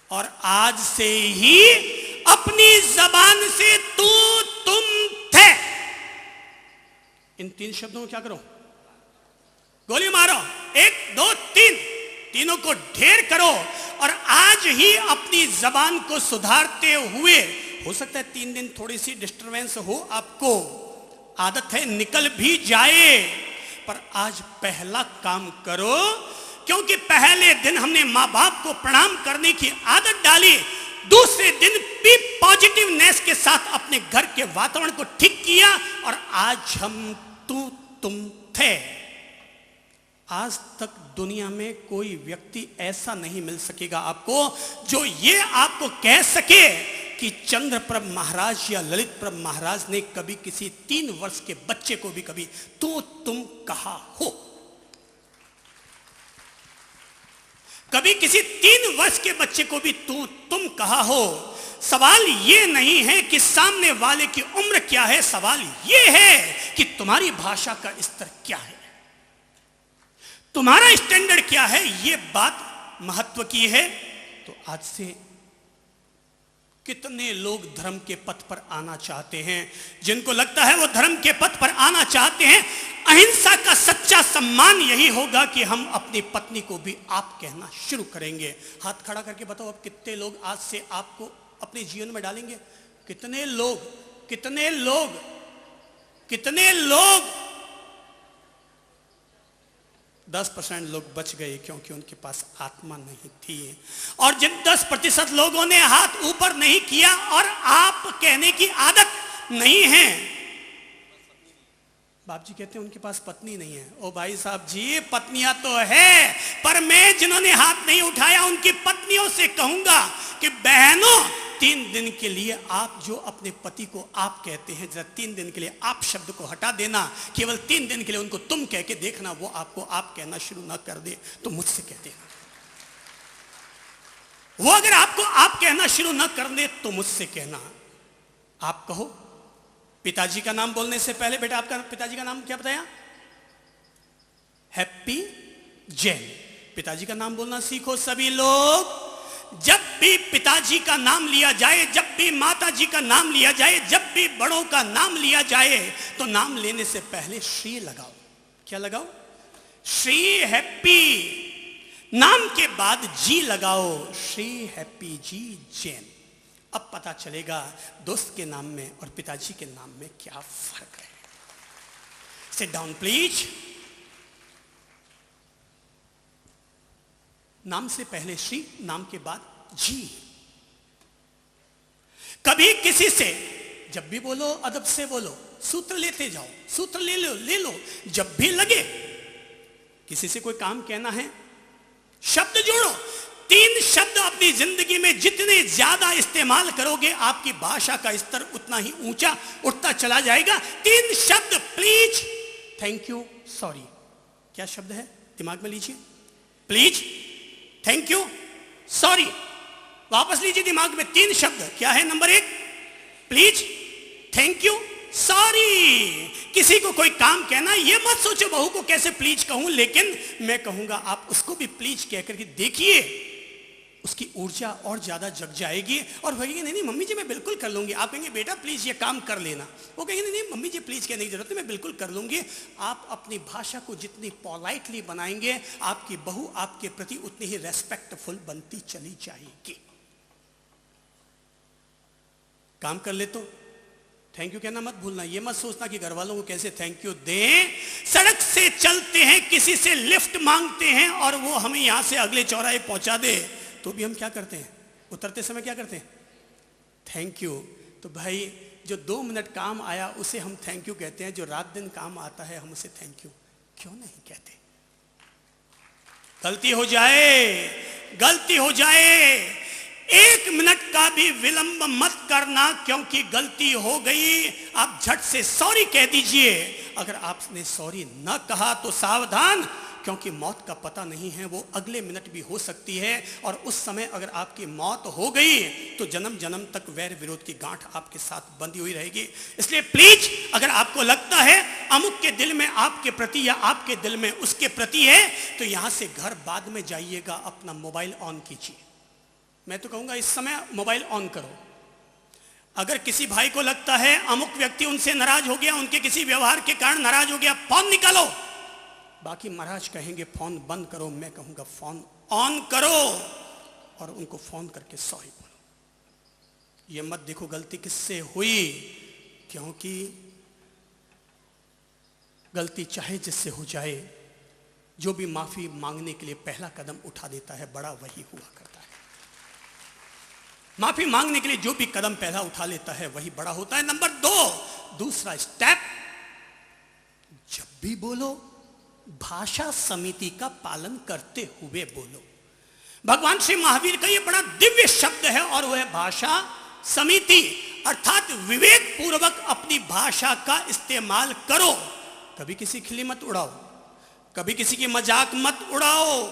Speaker 1: और आज से ही अपनी जबान से तू तुम थे, इन 3 शब्दों को क्या करो? गोली मारो। 1 2 3, तीनों को ढेर करो, और आज ही अपनी जबान को सुधारते हुए, हो सकता है 3 दिन थोड़ी सी डिस्टरबेंस हो, आपको आदत है निकल भी जाए, पर आज पहला काम करो, क्योंकि पहले दिन हमने मां बाप को प्रणाम करने की आदत डाली, दूसरे दिन भी पॉजिटिवनेस के साथ अपने घर के वातावरण को ठीक किया, और आज हम तू तुम थे। आज तक दुनिया में कोई व्यक्ति ऐसा नहीं मिल सकेगा आपको जो ये आपको कह सके कि चंद्रप्रभ महाराज या ललित प्रभ महाराज ने कभी किसी 3 वर्ष के बच्चे को भी कभी तू तुम कहा हो। कभी किसी 3 वर्ष के बच्चे को भी तू तुम कहा हो। सवाल ये नहीं है कि सामने वाले की उम्र क्या है, सवाल ये है कि तुम्हारी भाषा का स्तर क्या है, तुम्हारा स्टैंडर्ड क्या है, ये बात महत्व की है। तो आज से कितने लोग धर्म के पथ पर आना चाहते हैं, जिनको लगता है वो धर्म के पथ पर आना चाहते हैं। अहिंसा का सच्चा सम्मान यही होगा कि हम अपनी पत्नी को भी आप कहना शुरू करेंगे। हाथ खड़ा करके बताओ, अब कितने लोग आज से आपको अपने जीवन में डालेंगे? कितने लोग, कितने लोग, कितने लोग? 10% लोग बच गए क्योंकि उनके पास आत्मा नहीं थी। और जिन 10% लोगों ने हाथ ऊपर नहीं किया और आप कहने की आदत नहीं है, बाप जी कहते हैं उनके पास पत्नी नहीं है। ओ भाई साहब जी, पत्नियां तो है, पर मैं जिन्होंने हाथ नहीं उठाया उनकी पत्नियों से कहूंगा कि बहनों, 3 दिन के लिए आप जो अपने पति को आप कहते हैं, जरा 3 दिन के लिए आप शब्द को हटा देना, केवल 3 दिन के लिए उनको तुम कह के देखना, वो आपको आप कहना शुरू ना कर दे तो मुझसे कह देना। वो अगर आपको आप कहना शुरू ना कर दे तो मुझसे कहना। आप कहो, पिताजी का नाम बोलने से पहले, बेटा आपका पिताजी का नाम क्या बताया? हैप्पी जैन। पिताजी का नाम बोलना सीखो सभी लोग। जब भी पिताजी का नाम लिया जाए, जब भी माता जी का नाम लिया जाए, जब भी बड़ों का नाम लिया जाए, तो नाम लेने से पहले श्री लगाओ। क्या लगाओ? श्री हैप्पी। नाम के बाद जी लगाओ, श्री हैप्पी जी जैन। अब पता चलेगा दोस्त के नाम में और पिताजी के नाम में क्या फर्क है। Sit down please. नाम से पहले श्री, नाम के बाद जी। कभी किसी से जब भी बोलो अदब से बोलो, सूत्र लेते जाओ, सूत्र ले लो। जब भी लगे किसी से कोई काम कहना है, शब्द जोड़ो। 3 शब्द अपनी जिंदगी में जितने ज्यादा इस्तेमाल करोगे, आपकी भाषा का स्तर उतना ही ऊंचा उठता चला जाएगा। 3 शब्द, प्लीज, थैंक यू, सॉरी। क्या शब्द है? दिमाग में लीजिए। Please, thank you, sorry. वापस लीजिए दिमाग में। 3 शब्द क्या है? Number 1 please, thank you, sorry. किसी को कोई काम कहना, ये मत सोचो बहू को कैसे प्लीज कहूं, लेकिन मैं कहूंगा आप उसको भी प्लीज कहकर के देखिए, उसकी ऊर्जा और ज्यादा जग जाएगी। और कहेंगे नहीं मम्मी जी मैं बिल्कुल कर लूंगी। आप कहेंगे बेटा प्लीज ये काम कर लेना। वो कहेंगे नहीं मम्मी जी प्लीज कहने की जरूरत है, मैं बिल्कुल कर लूंगी। आप अपनी भाषा को जितनी पोलाइटली बनाएंगे, आपकी बहू आपके प्रति उतनी ही रेस्पेक्टफुल बनती चली जाएगी। काम कर ले तो थैंक यू कहना मत भूलना। ये मत सोचना कि घर वालों को कैसे थैंक यू दें। सड़क से चलते हैं, किसी से लिफ्ट मांगते हैं और वो हमें यहां से अगले चौराहे पहुंचा दे, तो भी हम क्या करते हैं? उतरते समय क्या करते हैं? Thank you. तो भाई जो 2 मिनट काम आया उसे हम थैंक यू कहते हैं, जो रात दिन काम आता है हम उसे थैंक यू क्यों नहीं कहते? गलती हो जाए 1 मिनट का भी विलंब मत करना, क्योंकि गलती हो गई आप झट से सॉरी कह दीजिए। अगर आपने सॉरी न कहा तो सावधान, क्योंकि मौत का पता नहीं है, वो अगले मिनट भी हो सकती है। और उस समय अगर आपकी मौत हो गई तो जन्म जन्म तक वैर विरोध की गांठ आपके साथ बंधी हुई रहेगी। इसलिए प्लीज, अगर आपको लगता है अमुक के दिल में आपके प्रति या आपके दिल में उसके प्रति है, तो यहां से घर बाद में जाइएगा, अपना मोबाइल ऑन कीजिए। मैं तो कहूंगा इस समय मोबाइल ऑन करो। अगर किसी भाई को लगता है अमुक व्यक्ति उनसे नाराज हो गया, उनके किसी व्यवहार के कारण नाराज हो गया, फोन निकालो। बाकी महाराज कहेंगे फोन बंद करो, मैं कहूंगा फोन ऑन करो और उनको फोन करके सॉरी बोलो। ये मत देखो गलती किससे हुई, क्योंकि गलती चाहे जिससे हो जाए, जो भी माफी मांगने के लिए पहला कदम उठा देता है, बड़ा वही हुआ करता है। माफी मांगने के लिए जो भी कदम पहला उठा लेता है वही बड़ा होता है। नंबर 2, दूसरा स्टेप, जब भी बोलो भाषा समिति का पालन करते हुए बोलो। भगवान श्री महावीर का ये बड़ा दिव्य शब्द है और वह है भाषा समिति, अर्थात विवेक पूर्वक अपनी भाषा का इस्तेमाल करो। कभी किसी खिल्ली मत उड़ाओ, कभी किसी की मजाक मत उड़ाओ,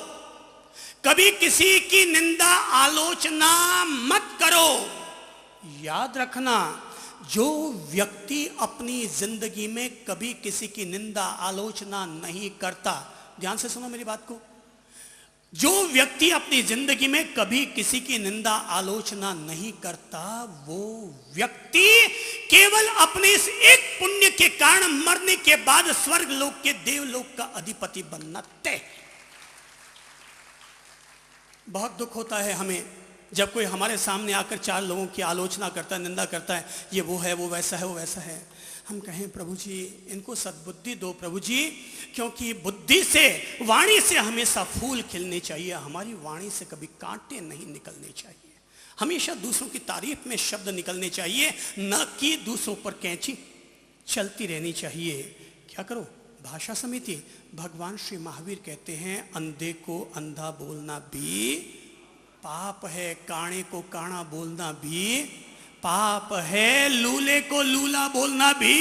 Speaker 1: कभी किसी की निंदा आलोचना मत करो। याद रखना, जो व्यक्ति अपनी जिंदगी में कभी किसी की निंदा आलोचना नहीं करता, ध्यान से सुनो मेरी बात को, जो व्यक्ति अपनी जिंदगी में कभी किसी की निंदा आलोचना नहीं करता, वो व्यक्ति केवल अपने इस एक पुण्य के कारण मरने के बाद स्वर्ग लोक के देवलोक का अधिपति बनना तय। बहुत दुख होता है हमें जब कोई हमारे सामने आकर 4 लोगों की आलोचना करता है, निंदा करता है, ये वो है, वो वैसा है, वो वैसा है। हम कहें प्रभु जी इनको सद्बुद्धि दो प्रभु जी, क्योंकि बुद्धि से, वाणी से हमेशा फूल खिलने चाहिए, हमारी वाणी से कभी कांटे नहीं निकलने चाहिए। हमेशा दूसरों की तारीफ में शब्द निकलने चाहिए, न कि दूसरों पर कैंची चलती रहनी चाहिए। क्या करो? भाषा समिति। भगवान श्री महावीर कहते हैं अंधे को अंधा बोलना भी पाप है, काणे को काणा बोलना भी पाप है, लूले को लूला बोलना भी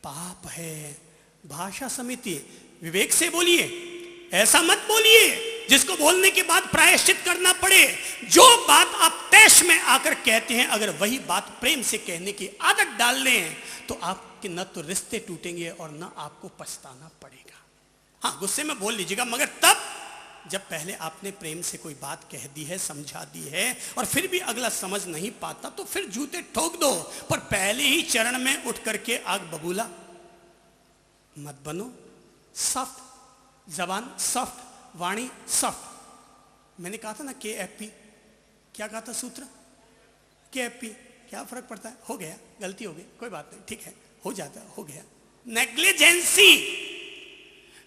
Speaker 1: पाप है। भाषा समिति, विवेक से बोलिए, ऐसा मत बोलिए जिसको बोलने के बाद प्रायश्चित करना पड़े। जो बात आप तैश में आकर कहते हैं, अगर वही बात प्रेम से कहने की आदत डाल लें तो आपके न तो रिश्ते टूटेंगे और न आपको पछताना पड़ेगा। हाँ, गुस्से में बोल लीजिएगा, मगर तब जब पहले आपने प्रेम से कोई बात कह दी है, समझा दी है, और फिर भी अगला समझ नहीं पाता तो फिर जूते ठोक दो, पर पहले ही चरण में उठ करके आग बबूला मत बनो। सॉफ्ट जबान, सॉफ्ट वाणी, सॉफ्ट। मैंने कहा था ना KFP, क्या कहा था सूत्र? KFP, क्या फर्क पड़ता है? हो गया, गलती हो गई, कोई बात नहीं, ठीक है, हो जाता है, हो गया। नेग्लिजेंसी,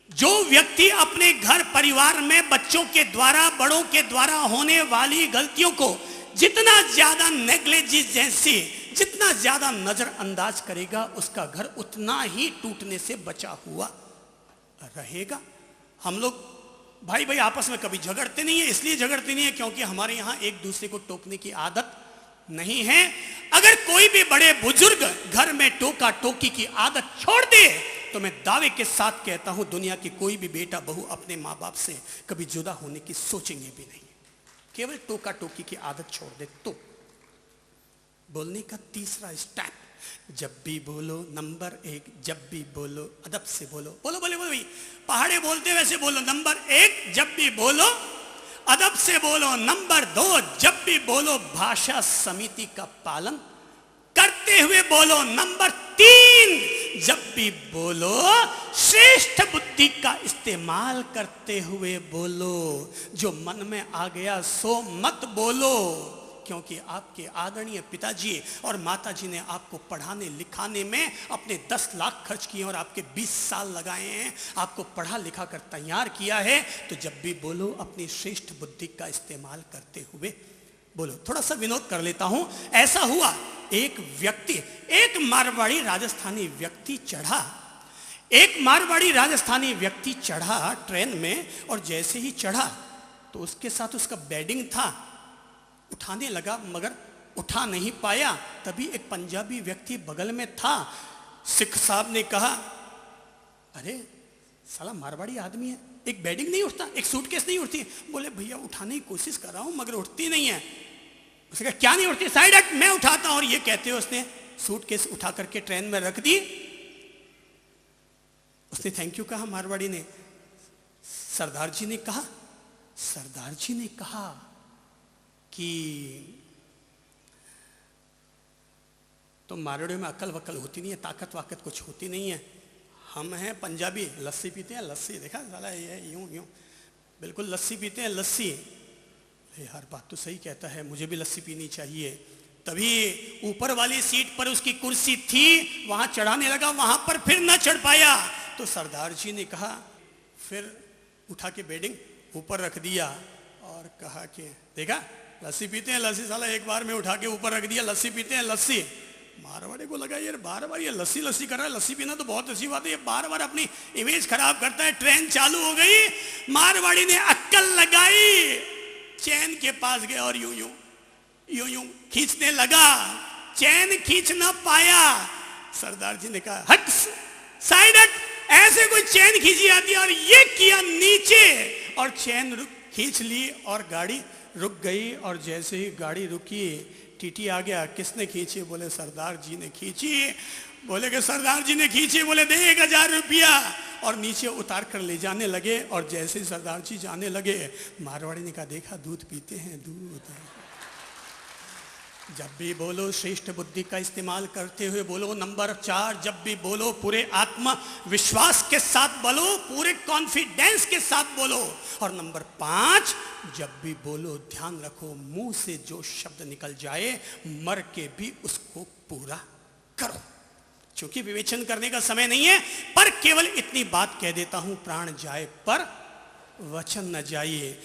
Speaker 1: जो व्यक्ति अपने घर परिवार में बच्चों के द्वारा, बड़ों के द्वारा होने वाली गलतियों को जितना ज्यादा नेग्लिजेंसी, जितना ज्यादा नजरअंदाज करेगा, उसका घर उतना ही टूटने से बचा हुआ रहेगा। हम लोग भाई भाई आपस में कभी झगड़ते नहीं है, इसलिए झगड़ते नहीं है क्योंकि हमारे यहां एक दूसरे को टोकने की आदत नहीं है। अगर कोई भी बड़े बुजुर्ग घर में टोका टोकी की आदत छोड़ दे तो मैं दावे के साथ कहता हूं दुनिया की कोई भी बेटा बहू अपने मां बाप से कभी जुदा होने की सोचेंगे भी नहीं। केवल टोका टोकी की आदत छोड़ दे तो। बोलने का तीसरा स्टेप, जब भी बोलो नंबर 1, जब भी बोलो अदब से बोलो। बोलो बोले बोलो भाई, पहाड़े बोलते वैसे बोलो। नंबर 1, जब भी बोलो अदब से बोलो। नंबर 2, जब भी बोलो भाषा समिति का पालन करते हुए बोलो। नंबर 3, जब भी बोलो श्रेष्ठ बुद्धि का इस्तेमाल करते हुए बोलो। जो मन में आ गया सो मत बोलो, क्योंकि आपके आदरणीय पिताजी और माताजी ने आपको पढ़ाने लिखाने में अपने 10 लाख खर्च किए और आपके 20 साल लगाए हैं, आपको पढ़ा लिखा कर तैयार किया है। तो जब भी बोलो अपनी श्रेष्ठ बुद्धि का इस्तेमाल करते हुए बोलो। थोड़ा सा विनोद कर लेता हूं। ऐसा हुआ, एक व्यक्ति, एक मारवाड़ी राजस्थानी व्यक्ति चढ़ा, एक मारवाड़ी राजस्थानी व्यक्ति चढ़ा ट्रेन में, और जैसे ही चढ़ा तो उसके साथ उसका बेडिंग था। उठाने लगा मगर उठा नहीं पाया। तभी एक पंजाबी व्यक्ति बगल में था। सिख साहब ने कहा, अरे साला मारवाड़ी आदमी है, एक बेडिंग नहीं उठता, एक सूटकेस नहीं उठती? बोले भैया उठाने की कोशिश कर रहा हूं मगर उठती नहीं है। उसने कहा क्या नहीं उठती? साइड हट, मैं उठाता हूं। और ये कहते हुए उसने सूटकेस उठा करके ट्रेन में रख दी। उसने थैंक यू कहा मारवाड़ी ने। सरदार जी ने कहा, सरदार जी ने कहा कि तो मारवाड़ियों में अकल वकल होती नहीं है, ताकत वाकत कुछ होती नहीं है। हम हैं पंजाबी, लस्सी पीते हैं, लस्सी देखा साला ये यूं यूं बिल्कुल लस्सी पीते हैं, लस्सी। हर बात तो सही कहता है, मुझे भी लस्सी पीनी चाहिए। तभी ऊपर वाली सीट पर उसकी कुर्सी थी, वहां चढ़ाने लगा, वहां पर फिर ना चढ़ पाया। तो सरदार जी ने कहा, फिर उठा के बेडिंग ऊपर रख दिया और कहा कि देखा लस्सी पीते हैं, लस्सी साला एक बार में उठा के ऊपर रख दिया, लस्सी पीते हैं लस्सी। मारवाड़ी को लगा यार बार बार ये लस्सी लस्सी कर रहा है, लस्सी पीना तो बहुत अच्छी बात है, ये बार बार अपनी इमेज खराब करता है। ट्रेन चालू हो गई, मारवाड़ी ने अक्कल लगाई, चैन के पास गया और यूं यूं यूं यूं खींचने लगा, चैन खींच ना पाया। सरदार जी ने कहा हट साइड हट, ऐसे कोई चैन खींची जाती है? और ये किया नीचे और चैन खींच ली और गाड़ी रुक गई। और जैसे ही गाड़ी रुकी टीटी आ गया, किसने खींची? बोले सरदार जी ने खींची। बोले कि सरदार जी ने खींची? बोले दे 1000 रुपया। और नीचे उतार कर ले जाने लगे। और जैसे ही सरदार जी जाने लगे, मारवाड़ी ने कहा देखा दूध पीते हैं दूध। जब भी बोलो श्रेष्ठ बुद्धि का इस्तेमाल करते हुए बोलो। नंबर 4, जब भी बोलो पूरे आत्मविश्वास के साथ बोलो, पूरे कॉन्फिडेंस के साथ बोलो। और नंबर 5, जब भी बोलो ध्यान रखो मुंह से जो शब्द निकल जाए मर के भी उसको पूरा करो। क्योंकि विवेचन करने का समय नहीं है, पर केवल इतनी बात कह देता हूं, प्राण जाए पर वचन न जाइए।